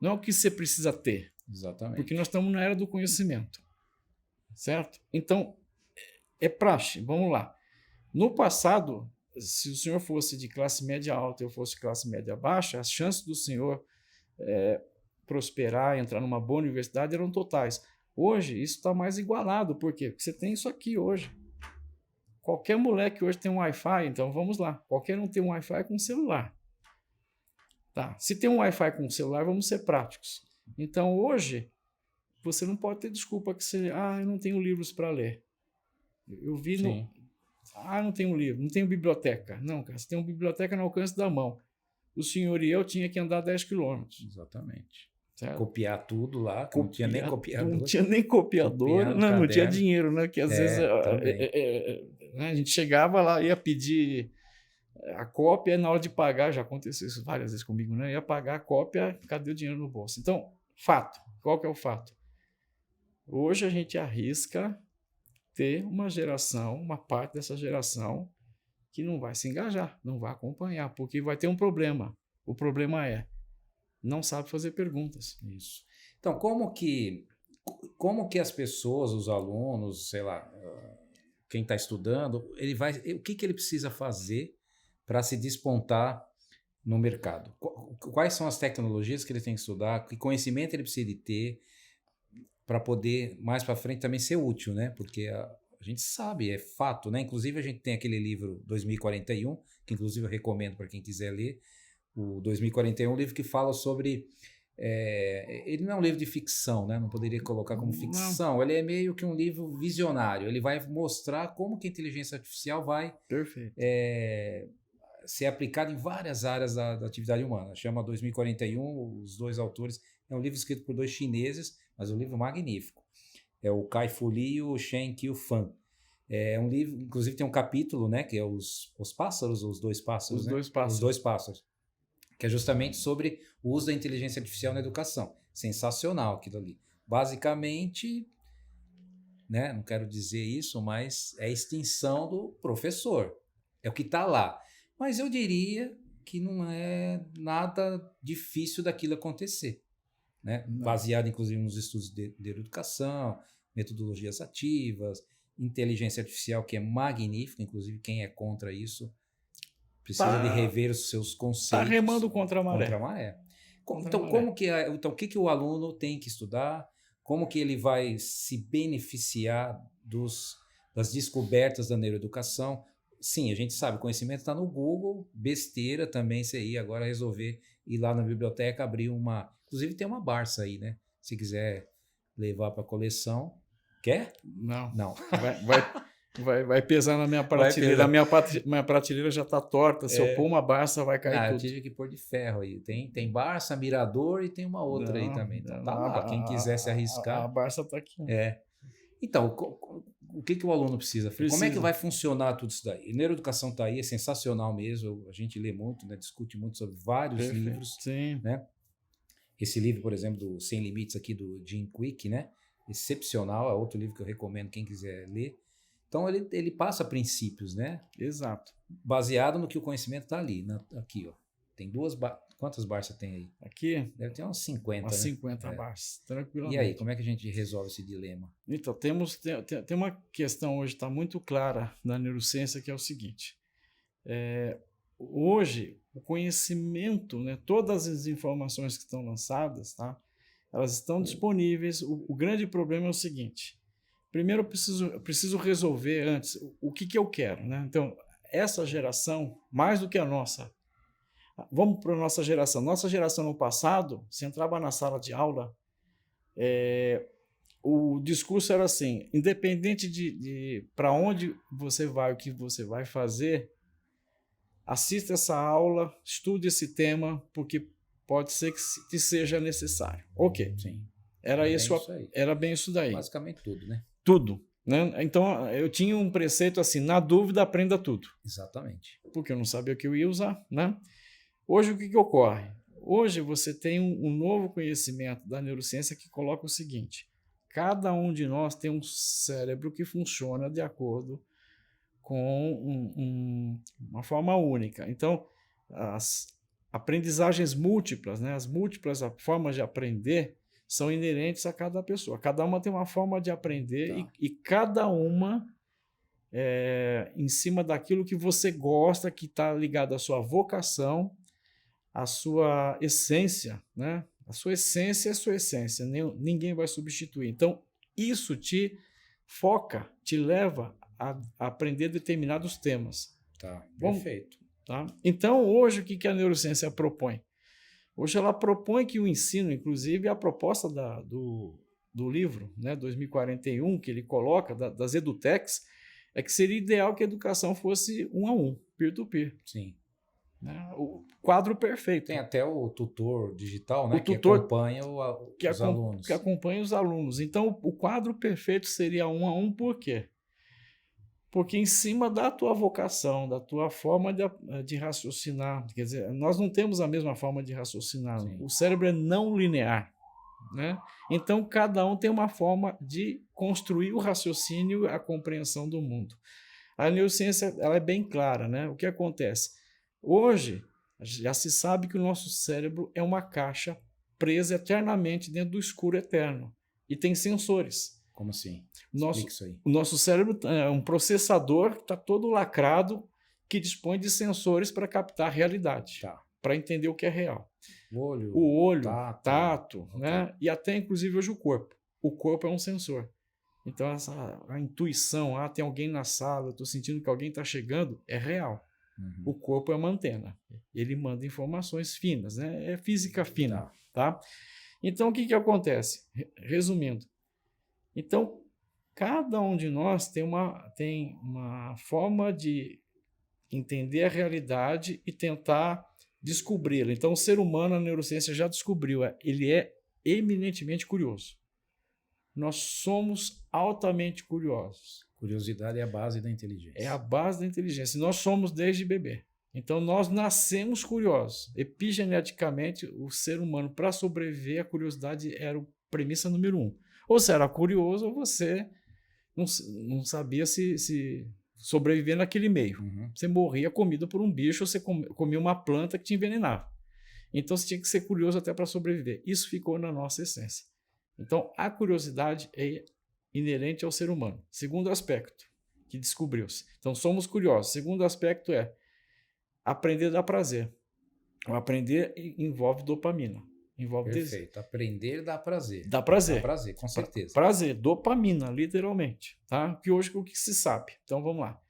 Não é o que você precisa ter. Exatamente. Porque nós estamos na era do conhecimento. Certo? Então, é praxe. Vamos lá. No passado, se o senhor fosse de classe média alta e eu fosse de classe média baixa, as chances do senhor prosperar, entrar numa boa universidade eram totais. Hoje, isso está mais igualado. Por quê? Porque você tem isso aqui hoje. Qualquer moleque hoje tem um Wi-Fi, então vamos lá. Qualquer um tem um Wi-Fi com celular. Tá. Se tem um Wi-Fi com celular, vamos ser práticos. Então, hoje, você não pode ter desculpa que você... eu não tenho livros para ler. Eu vi no... não tenho livro, não tenho biblioteca. Não, cara, você tem uma biblioteca no alcance da mão. O senhor e eu tinha que andar 10 quilômetros. Exatamente. Certo? Copiar tudo lá, não tinha nem copiador. Não tinha nem copiador, não tinha dinheiro, né? Que às vezes a gente chegava lá, ia pedir a cópia, e na hora de pagar, já aconteceu isso várias vezes comigo, né? Ia pagar a cópia, cadê o dinheiro no bolso? Então, fato. Qual que é o fato? Hoje a gente arrisca ter uma geração, uma parte dessa geração que não vai se engajar, não vai acompanhar, porque vai ter um problema. O problema não sabe fazer perguntas. Isso. Então, como que as pessoas, os alunos, sei lá, quem está estudando, o que ele precisa fazer para se despontar no mercado? Quais são as tecnologias que ele tem que estudar? Que conhecimento ele precisa de ter para poder, mais para frente, também ser útil, né? Porque a gente sabe, é fato, né? Inclusive, a gente tem aquele livro 2041, que inclusive eu recomendo para quem quiser ler, o 2041, um livro que fala sobre Ele não é um livro de ficção, né? Não poderia colocar como ficção. Não. Ele é meio que um livro visionário. Ele vai mostrar como que a inteligência artificial vai ser aplicada em várias áreas da atividade humana. Chama 2041, os dois autores. É um livro escrito por 2 chineses, mas um livro magnífico. É o Kai-Fu Lee e o Shen Qiu Fan. É um livro, inclusive tem um capítulo, né, que é os pássaros, os 2 pássaros. Os 2 pássaros. Os 2 pássaros. Que é justamente sobre o uso da inteligência artificial na educação. Sensacional aquilo ali. Basicamente, né, não quero dizer isso, mas é a extinção do professor. É o que está lá. Mas eu diria que não é nada difícil daquilo acontecer. Né? Baseado, inclusive, nos estudos de educação, metodologias ativas, inteligência artificial, que é magnífica, inclusive quem é contra isso precisa de rever os seus conceitos. Está remando contra a maré. Contra a maré. Então, o que o aluno tem que estudar? Como que ele vai se beneficiar das descobertas da neuroeducação? Sim, a gente sabe, o conhecimento está no Google, besteira também você ir agora resolver ir lá na biblioteca, abrir uma... Inclusive tem uma Barça aí, né? Se quiser levar para a coleção. Quer? Não. Não. Vai pesar na minha prateleira. A minha prateleira já está torta. Se eu pôr uma Barça, vai cair tudo. Eu tive que pôr de ferro aí. Tem Barça, Mirador e tem uma outra aí também. Então tá lá, quem quiser se arriscar. A Barça está aqui. Então, o que o aluno precisa? Como é que vai funcionar tudo isso daí? Neuroeducação está aí, é sensacional mesmo. A gente lê muito, né, discute muito sobre vários livros. Sim. Né? Esse livro, por exemplo, do Sem Limites aqui do Jim Quick, né? Excepcional, é outro livro que eu recomendo quem quiser ler. Então ele passa princípios, né? Exato. Baseado no que o conhecimento está ali. Aqui, ó. Tem 2 quantas Barças tem aí? Aqui? Deve ter umas 50. Umas 50 Barças, tranquilamente. E aí, como é que a gente resolve esse dilema? Então, tem uma questão hoje, está muito clara na neurociência, que é o seguinte. Hoje, o conhecimento, né, todas as informações que estão lançadas, tá, elas estão disponíveis. O grande problema é o seguinte. Primeiro, eu preciso resolver antes o que eu quero. Né? Então, essa geração, mais do que a nossa, vamos para a nossa geração. Nossa geração no passado, você entrava na sala de aula, o discurso era assim, independente de para onde você vai, o que você vai fazer, assista essa aula, estude esse tema, porque pode ser que seja necessário. Ok. Sim. Era bem isso daí. Basicamente tudo, né? Tudo. Né? Então, eu tinha um preceito assim, na dúvida, aprenda tudo. Exatamente. Porque eu não sabia o que eu ia usar. Né? Hoje, o que ocorre? Hoje, você tem um novo conhecimento da neurociência que coloca o seguinte, cada um de nós tem um cérebro que funciona de acordo com uma forma única. Então, as aprendizagens múltiplas, né, as múltiplas formas de aprender são inerentes a cada pessoa. Cada uma tem uma forma de aprender e cada uma em cima daquilo que você gosta, que está ligado à sua vocação, à sua essência. Né? A sua essência é a sua essência, ninguém vai substituir. Então, isso te foca, te leva a aprender determinados temas. Perfeito. Tá? Então, hoje, o que a neurociência propõe? Hoje ela propõe que o ensino, inclusive a proposta do livro, né, 2041, que ele coloca, das edutechs, é que seria ideal que a educação fosse 1 a 1, peer-to-peer. Sim. Né? O quadro perfeito. Tem até o tutor digital, né, que acompanha os alunos. Que acompanha os alunos. Então, o quadro perfeito seria 1 a 1, por quê? Porque em cima da tua vocação, da tua forma de raciocinar, quer dizer, nós não temos a mesma forma de raciocinar. Sim. O cérebro é não linear. Né? Então, cada um tem uma forma de construir o raciocínio, a compreensão do mundo. A neurociência ela é bem clara. Né? O que acontece? Hoje, já se sabe que o nosso cérebro é uma caixa presa eternamente dentro do escuro eterno. E tem sensores. Como assim? O nosso cérebro é um processador que está todo lacrado, que dispõe de sensores para captar a realidade, para entender o que é real. O olho, tato, né? E até inclusive hoje o corpo. O corpo é um sensor. Então a intuição, tem alguém na sala, estou sentindo que alguém está chegando, é real. O corpo é uma antena. Ele manda informações finas, né? É física fina, tá? Então, o que acontece? Resumindo. Então, cada um de nós tem uma forma de entender a realidade e tentar descobri-la. Então, o ser humano, a neurociência já descobriu, ele é eminentemente curioso. Nós somos altamente curiosos. Curiosidade é a base da inteligência. É a base da inteligência. Nós somos desde bebê. Então, nós nascemos curiosos. Epigeneticamente, o ser humano, para sobreviver, a curiosidade era a premissa número 1. Ou você era curioso, ou você não sabia se sobreviver naquele meio. Você morria comido por um bicho, ou você comia uma planta que te envenenava. Então, você tinha que ser curioso até para sobreviver. Isso ficou na nossa essência. Então, a curiosidade é inerente ao ser humano. Segundo aspecto que descobriu-se. Então, somos curiosos. Segundo aspecto é aprender dá prazer. O aprender envolve dopamina. Envolve Perfeito. Aprender dá prazer. Dá prazer. Dá prazer, com certeza. Prazer, dopamina, literalmente. Tá? Que hoje o que se sabe? Então, vamos lá.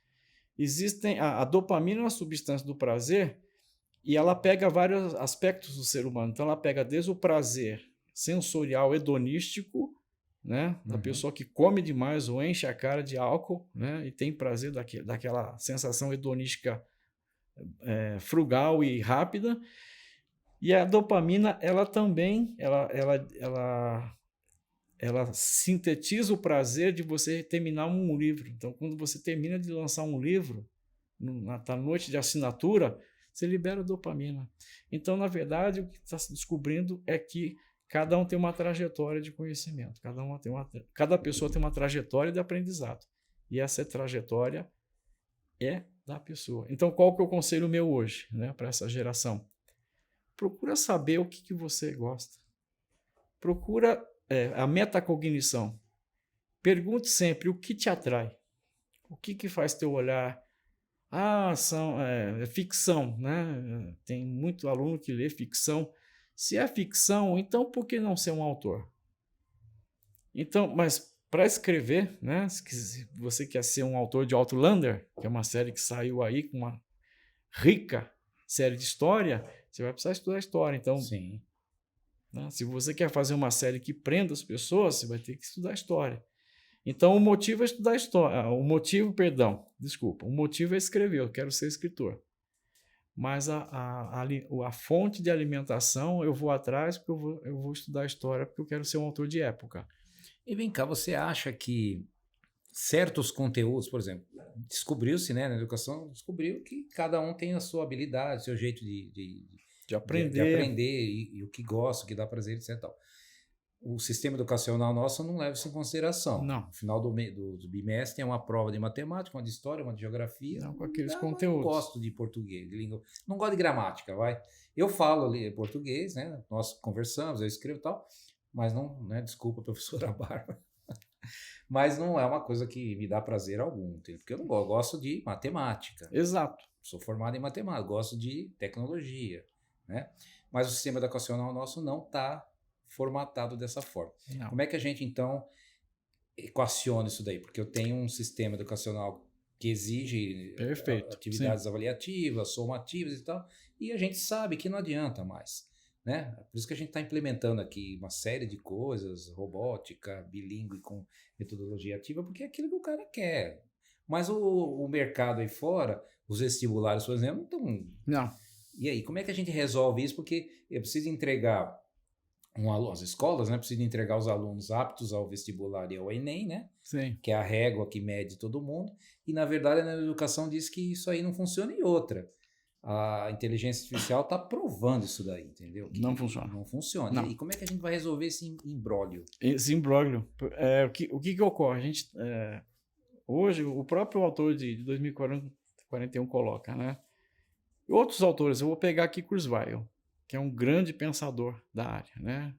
A dopamina é uma substância do prazer e ela pega vários aspectos do ser humano. Então, ela pega desde o prazer sensorial hedonístico, né, da pessoa que come demais ou enche a cara de álcool, né, e tem prazer daquela sensação hedonística frugal e rápida. E a dopamina, ela também ela sintetiza o prazer de você terminar um livro. Então, quando você termina de lançar um livro, na noite de assinatura, você libera dopamina. Então, na verdade, o que está se descobrindo é que cada um tem uma trajetória de conhecimento, cada pessoa tem uma trajetória de aprendizado. E essa trajetória é da pessoa. Então, qual que é o conselho meu hoje, né, para essa geração? Procura saber o que você gosta. Procura a metacognição. Pergunte sempre o que te atrai. O que faz teu olhar? É ficção, né? Tem muito aluno que lê ficção. Se é ficção, então por que não ser um autor? Então, mas para escrever, né? Se você quer ser um autor de Outlander, que é uma série que saiu aí com uma rica série de história, você vai precisar estudar história. Então, sim. Né, se você quer fazer uma série que prenda as pessoas, você vai ter que estudar história. Então, o motivo é estudar história. O motivo é escrever. Eu quero ser escritor. Mas a fonte de alimentação eu vou atrás porque eu vou estudar história porque eu quero ser um autor de época. E vem cá, você acha que certos conteúdos, por exemplo, descobriu-se, né, na educação, descobriu que cada um tem a sua habilidade, seu jeito de aprender e o que gosta, o que dá prazer, etc. O sistema educacional nosso não leva isso em consideração. Não. No final do bimestre tem uma prova de matemática, uma de história, uma de geografia. Não, com aqueles conteúdos. Eu não gosto de português, de língua. Não gosto de gramática, vai. Eu falo português, né? Nós conversamos, eu escrevo e tal, mas não, né? Desculpa, professora Bárbara. Mas não é uma coisa que me dá prazer algum, entendeu? Porque eu não gosto, eu gosto de matemática. Exato. Sou formado em matemática, gosto de tecnologia, né? Mas o sistema educacional nosso não está formatado dessa forma. Não. Como é que a gente, então, equaciona isso daí? Porque eu tenho um sistema educacional que exige atividades avaliativas, somativas e tal, e a gente sabe que não adianta mais, né? Por isso que a gente está implementando aqui uma série de coisas, robótica, bilíngue com metodologia ativa, porque é aquilo que o cara quer. Mas o mercado aí fora, os vestibulares, por exemplo, não estão... Não. E aí, como é que a gente resolve isso? Porque eu preciso entregar as escolas, né, precisam entregar os alunos aptos ao vestibular e ao Enem, né? Sim. Que é a régua que mede todo mundo. E, na verdade, na educação diz que isso aí não funciona. E outra, a inteligência artificial está provando isso daí, entendeu? Que não funciona. Não funciona. Não. E como é que a gente vai resolver esse imbróglio? Esse imbróglio. O que ocorre? A gente, hoje, o próprio autor de 2041 coloca, né? E outros autores, eu vou pegar aqui Kurzweil, que é um grande pensador da área, né?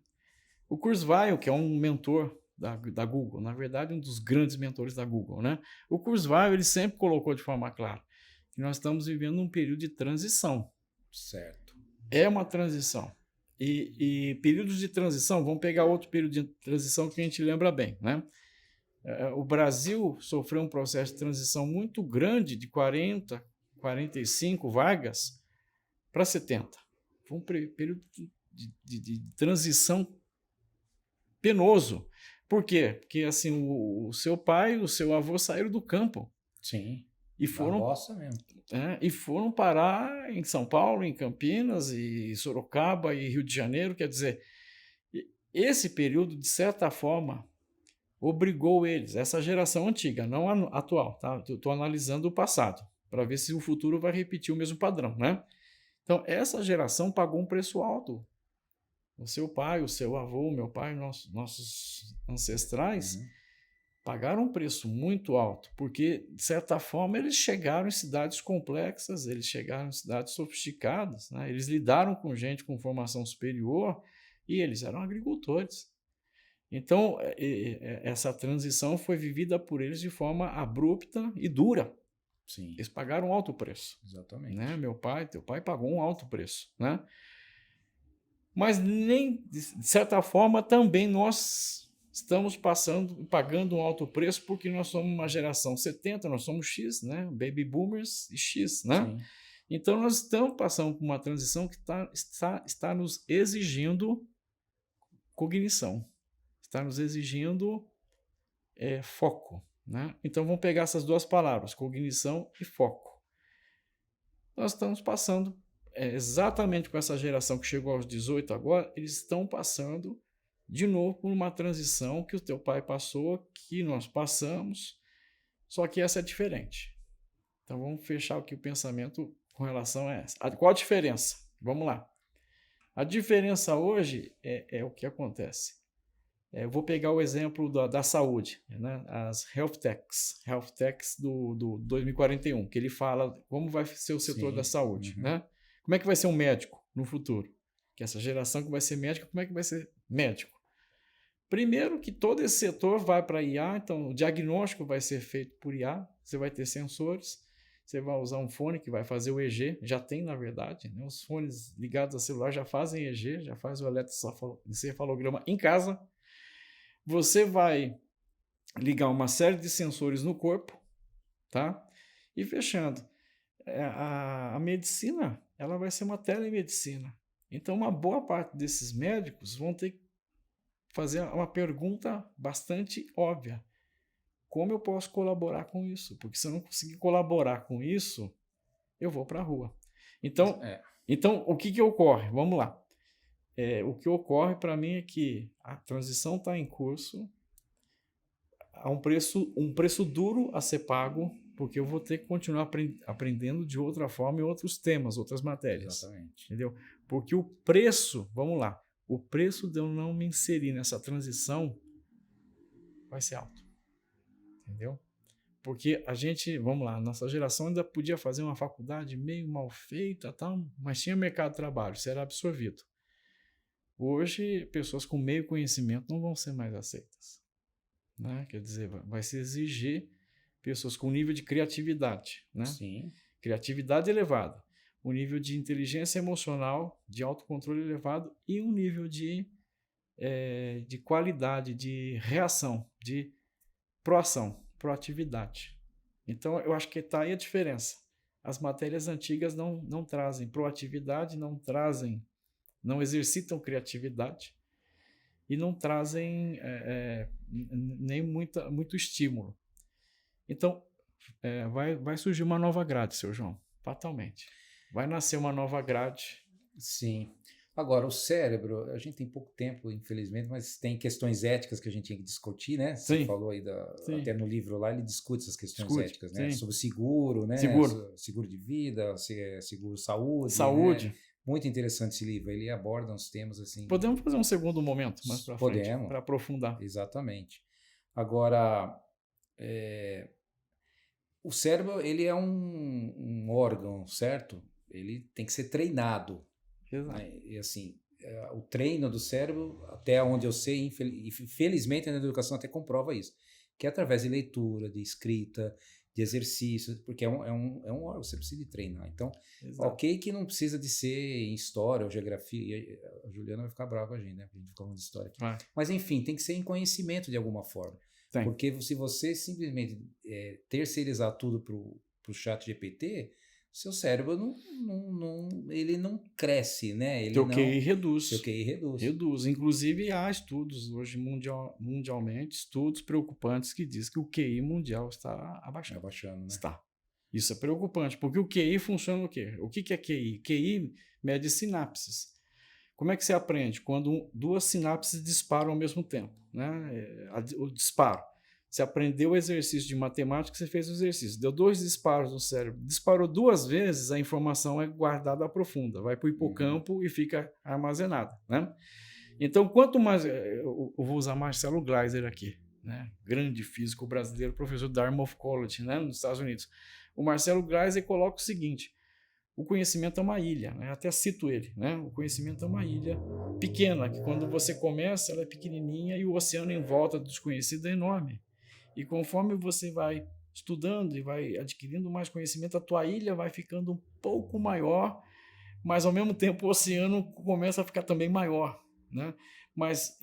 O Kurzweil, que é um mentor da Google, na verdade, um dos grandes mentores da Google, né? O Kurzweil, ele sempre colocou de forma clara que nós estamos vivendo um período de transição. Certo. É uma transição. E períodos de transição, vamos pegar outro período de transição que a gente lembra bem, né? O Brasil sofreu um processo de transição muito grande de 40 45, Vargas, para 70. Foi um período de transição penoso. Por quê? Porque assim, o seu pai e o seu avô saíram do campo. Sim. E foram, mesmo. e foram parar em São Paulo, em Campinas, e Sorocaba, e Rio de Janeiro. Quer dizer, esse período, de certa forma, obrigou eles, essa geração antiga, não a atual, tá? Estou analisando o passado, para ver se o futuro vai repetir o mesmo padrão, né? Então, essa geração pagou um preço alto. O seu pai, o seu avô, o meu pai, nossos ancestrais pagaram um preço muito alto, porque, de certa forma, eles chegaram em cidades complexas, eles chegaram em cidades sofisticadas, né? Eles lidaram com gente com formação superior e eles eram agricultores. Então, essa transição foi vivida por eles de forma abrupta e dura. Sim. Eles pagaram um alto preço. Exatamente. Né? Teu pai pagou um alto preço, né? Mas nem, de certa forma, também nós estamos pagando um alto preço, porque nós somos uma geração 70, nós somos X, né? Baby boomers e X, né? Sim. Então nós estamos passando por uma transição que está nos exigindo cognição, está nos exigindo foco, né? Então vamos pegar essas duas palavras, cognição e foco. Nós estamos passando exatamente com essa geração que chegou aos 18 agora, eles estão passando de novo por uma transição que o teu pai passou, que nós passamos, só que essa é diferente. Então vamos fechar aqui o pensamento com relação a essa. Qual a diferença? Vamos lá. A diferença hoje é o que acontece. Eu vou pegar o exemplo da saúde, né? As health techs do 2041, que ele fala como vai ser o setor da saúde, né? Como é que vai ser um médico no futuro? Que essa geração que vai ser médica, como é que vai ser médico? Primeiro que todo esse setor vai para IA, então o diagnóstico vai ser feito por IA, você vai ter sensores, você vai usar um fone que vai fazer o EG, já tem na verdade, né? Os fones ligados a celular já fazem EG, já faz o eletroencefalograma em casa. Você vai ligar uma série de sensores no corpo, tá? E fechando, a medicina, ela vai ser uma telemedicina. Então, uma boa parte desses médicos vão ter que fazer uma pergunta bastante óbvia. Como eu posso colaborar com isso? Porque se eu não conseguir colaborar com isso, eu vou para a rua. Então, o que ocorre? Vamos lá. O que ocorre para mim é que a transição está em curso, há um preço duro a ser pago, porque eu vou ter que continuar aprendendo de outra forma em outros temas, outras matérias. Exatamente. Entendeu? Porque o preço, vamos lá, o preço de eu não me inserir nessa transição vai ser alto. Entendeu? Porque a gente, vamos lá, nossa geração ainda podia fazer uma faculdade meio mal feita, tal, mas tinha mercado de trabalho, isso era absorvido. Hoje, pessoas com meio conhecimento não vão ser mais aceitas. Né? Quer dizer, vai se exigir pessoas com nível de criatividade. Né? Sim. Criatividade elevada, um nível de inteligência emocional, de autocontrole elevado e um nível de qualidade, de reação, de proação, proatividade. Então, eu acho que está aí a diferença. As matérias antigas não trazem proatividade, não exercitam criatividade e não trazem nem muito estímulo. Então, vai surgir uma nova grade, seu João, fatalmente. Vai nascer uma nova grade. Sim. Agora, o cérebro, a gente tem pouco tempo, infelizmente, mas tem questões éticas que a gente tinha que discutir, né? Você falou aí, até no livro lá, ele discute essas questões éticas, né? Sobre seguro, né? Seguro de vida, seguro saúde. Saúde. Né? Muito interessante esse livro, ele aborda uns temas assim... Podemos fazer um segundo momento mais para frente, para aprofundar. Exatamente. Agora, o cérebro, ele é um órgão, certo? Ele tem que ser treinado. Exato. Né? E assim, o treino do cérebro, até onde eu sei, infelizmente na educação até comprova isso, que é através de leitura, de escrita, de exercícios, porque é um órgão, você precisa de treinar. Então, ok que não precisa de ser em história ou geografia, a Juliana vai ficar brava com a gente, né? Porque a gente fica falando de história aqui. Mas enfim, tem que ser em conhecimento de alguma forma. Porque se você simplesmente terceirizar tudo para o chat GPT, seu cérebro ele não cresce, né? Ele Teu não, QI reduz. seu QI reduz. Reduz. Inclusive, há estudos hoje mundialmente, estudos preocupantes que dizem que o QI mundial está abaixando. Abaixando, né? Está. Isso é preocupante, porque o QI funciona o quê? O que é QI? QI mede sinapses. Como é que você aprende? Quando duas sinapses disparam ao mesmo tempo, né? O disparo. Você aprendeu o exercício de matemática, você fez o exercício. Deu 2 disparos no cérebro. Disparou 2 vezes, a informação é guardada profunda. Vai para o hipocampo e fica armazenada, né? Então, quanto mais... Eu vou usar Marcelo Gleiser aqui, né? Grande físico brasileiro, professor da Dartmouth College, né? Nos Estados Unidos. O Marcelo Gleiser coloca o seguinte: o conhecimento é uma ilha, né? Até cito ele, né? O conhecimento é uma ilha pequena, que quando você começa, ela é pequenininha e o oceano em volta do desconhecido é enorme. E conforme você vai estudando e vai adquirindo mais conhecimento, a tua ilha vai ficando um pouco maior, mas ao mesmo tempo o oceano começa a ficar também maior, né? Mas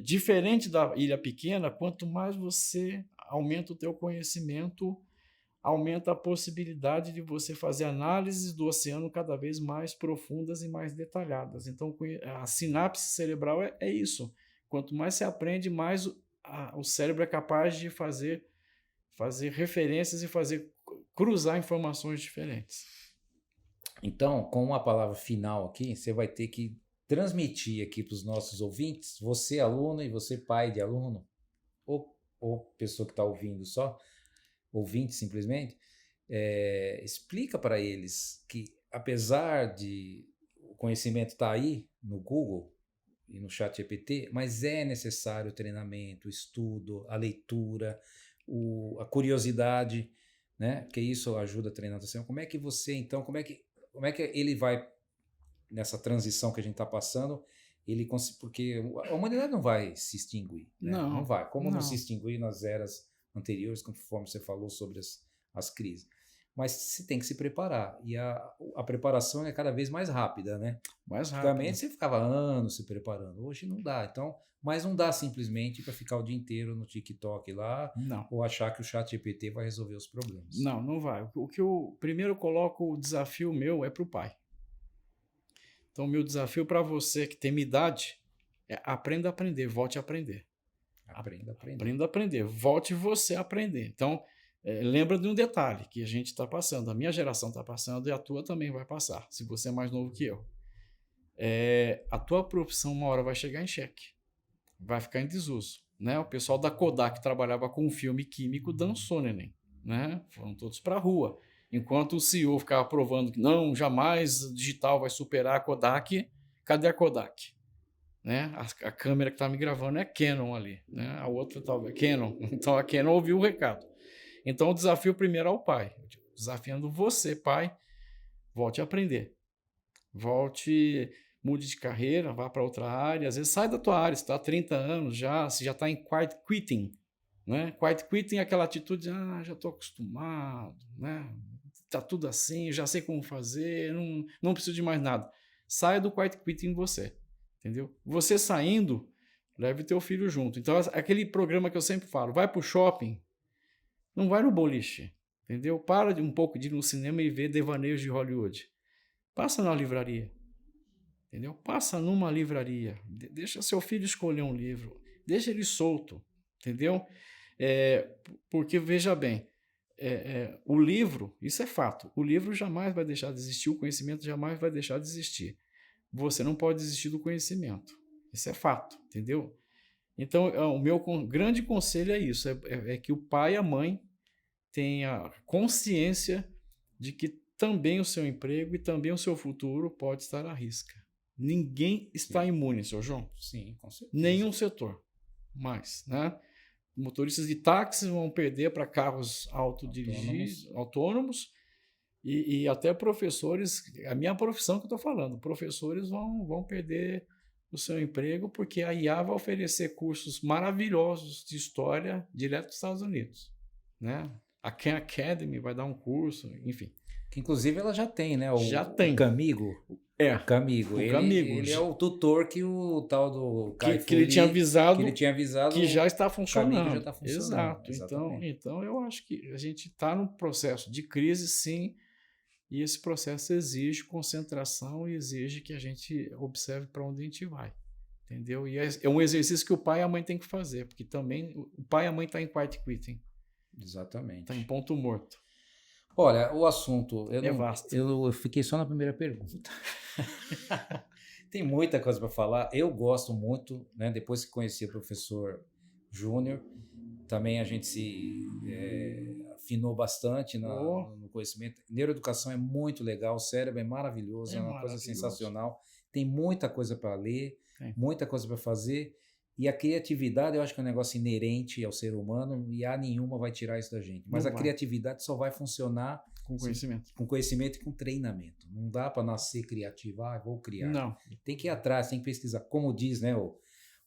diferente da ilha pequena, quanto mais você aumenta o teu conhecimento, aumenta a possibilidade de você fazer análises do oceano cada vez mais profundas e mais detalhadas. Então, a sinapse cerebral é isso. Quanto mais você aprende, mais o cérebro é capaz de fazer referências e cruzar informações diferentes. Então, com uma palavra final aqui, você vai ter que transmitir aqui para os nossos ouvintes, você aluno e você pai de aluno, ou pessoa que está ouvindo só, ouvinte simplesmente, explica para eles que, apesar de o conhecimento estar aí no Google e no ChatGPT, mas é necessário o treinamento, o estudo, a leitura, a curiosidade, né? Porque isso ajuda a treinar você. Como é que você, então, como é que ele vai, nessa transição que a gente está passando, porque a humanidade não vai se extinguir, né? Não vai. Como não se extinguir nas eras anteriores, conforme você falou sobre as crises. Mas você tem que se preparar. E a preparação é cada vez mais rápida, né? Mais rápida. Antigamente você ficava anos se preparando. Hoje não dá. Então, mas não dá simplesmente para ficar o dia inteiro no TikTok lá, ou achar que o ChatGPT vai resolver os problemas. Não vai. O que eu primeiro coloco, o desafio meu é para o pai. Então, o meu desafio para você que tem minha idade é aprenda a aprender, volte a aprender. Aprenda a aprender, volte você a aprender. Então, lembra de um detalhe que a gente está passando, a minha geração está passando e a tua também vai passar, se você é mais novo que eu. A tua profissão uma hora vai chegar em xeque, vai ficar em desuso, né? O pessoal da Kodak que trabalhava com filme químico dançou, neném, né? Foram todos para a rua. Enquanto o CEO ficava provando que não, jamais o digital vai superar a Kodak, cadê a Kodak? Né? A câmera que está me gravando é Canon ali, né? A outra talvez Canon. Então a Canon ouviu o recado. Então o desafio primeiro ao pai, desafiando você, pai, volte a aprender, mude de carreira, vá para outra área, às vezes sai da tua área, você está há 30 anos já, você já está em quiet quitting, né? Quiet quitting é aquela atitude de, já estou acostumado, né? Tá tudo assim, já sei como fazer, não preciso de mais nada. Saia do quiet quitting você. Entendeu? Você saindo, leve teu filho junto. Então, aquele programa que eu sempre falo, vai pro shopping, não vai no boliche, entendeu? Para um pouco de ir no cinema e ver devaneios de Hollywood. Passa na livraria, entendeu? Passa numa livraria, deixa seu filho escolher um livro, deixa ele solto, entendeu? Porque, veja bem, o livro, isso é fato, o livro jamais vai deixar de existir, o conhecimento jamais vai deixar de existir. Você não pode desistir do conhecimento. Isso é fato, entendeu? Então, o meu grande conselho é isso, é que o pai e a mãe tenham consciência de que também o seu emprego e também o seu futuro pode estar à risca. Ninguém está imune, seu João. Sim, com certeza. Nenhum setor. Mais, né? Motoristas de táxis vão perder para carros autônomos. E até professores, a minha profissão que eu estou falando, professores vão perder o seu emprego porque a IA vai oferecer cursos maravilhosos de história direto dos Estados Unidos, né? A Khan Academy vai dar um curso, enfim. Que inclusive ela já tem, né? Já tem. O Camigo. Camigo. Ele é o tutor que o tal do Kai que ele tinha avisado que já está funcionando. Já está funcionando. Exato. Então eu acho que a gente está num processo de crise, sim. E esse processo exige concentração e exige que a gente observe para onde a gente vai. Entendeu? E é um exercício que o pai e a mãe têm que fazer, porque também o pai e a mãe estão em quiet quitting. Exatamente. Está em ponto morto. Olha, o assunto... vasto. Eu fiquei só na primeira pergunta. Tem muita coisa para falar. Eu gosto muito, né? Depois que conheci o professor Júnior, também a gente se afinou bastante no conhecimento. Neuroeducação é muito legal, o cérebro é maravilhoso, é uma coisa sensacional. Tem muita coisa para ler, muita coisa para fazer. E a criatividade, eu acho que é um negócio inerente ao ser humano e nenhuma vai tirar isso da gente. Mas criatividade só vai funcionar com conhecimento. Com conhecimento e com treinamento. Não dá para nascer criativo, vou criar. Não. Tem que ir atrás, tem que pesquisar. Como diz, né,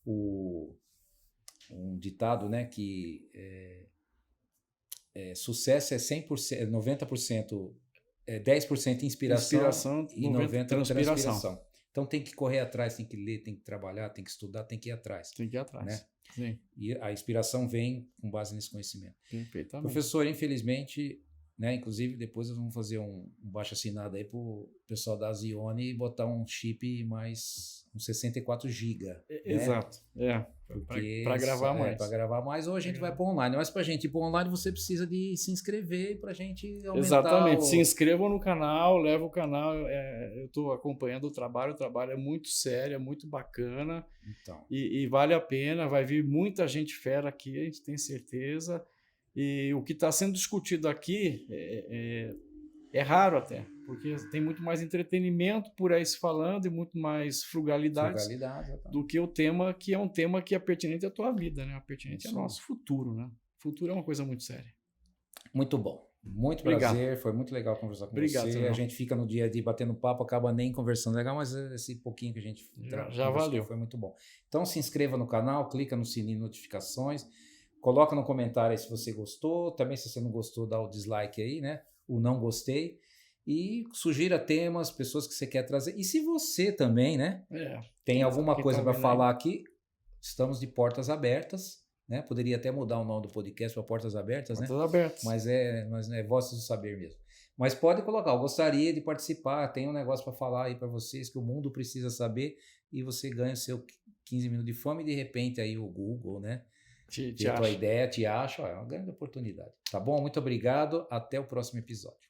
um ditado, né, que sucesso é 100%, 90%, 10% inspiração e 90% transpiração. Então tem que correr atrás, tem que ler, tem que trabalhar, tem que estudar, tem que ir atrás. Tem que ir atrás. Né? Sim. E a inspiração vem com base nesse conhecimento. Perfeitamente. Professor, infelizmente, né, inclusive depois nós vamos fazer um baixo assinado aí para o pessoal da Zione e botar um chip mais uns 64 GB. Né? Exato. Para gravar mais. Para gravar mais, ou a gente vai para online. Mas para a gente ir para online, você precisa de se inscrever para a gente aumentar. Exatamente. Se inscrevam no canal, leva o canal. Eu estou acompanhando o trabalho é muito sério, é muito bacana. Então. E vale a pena, vai vir muita gente fera aqui, a gente tem certeza. E o que está sendo discutido aqui é raro até, porque tem muito mais entretenimento por aí se falando e muito mais frugalidade do que o tema, que é um tema que é pertinente à tua vida, né? Pertinente ao nosso futuro, né? O futuro é uma coisa muito séria. Muito bom. Muito prazer, foi muito legal conversar com você. A gente fica no dia a dia batendo papo, acaba nem conversando legal, mas esse pouquinho que a gente já valeu. Foi muito bom. Então se inscreva no canal, clica no sininho de notificações, coloca no comentário aí se você gostou, também se você não gostou, dá o dislike aí, né? O não gostei. E sugira temas, pessoas que você quer trazer. E se você também, né? Tem alguma coisa para falar aqui, estamos de portas abertas. Né? Poderia até mudar o nome do podcast para Portas Abertas, Portas Abertas. Mas é Vozes do Saber mesmo. Mas pode colocar, eu gostaria de participar, tem um negócio para falar aí para vocês que o mundo precisa saber e você ganha o seu 15 minutos de fome e de repente aí o Google, né? Te a tua ideia, te acha, é uma grande oportunidade. Tá bom? Muito obrigado, até o próximo episódio.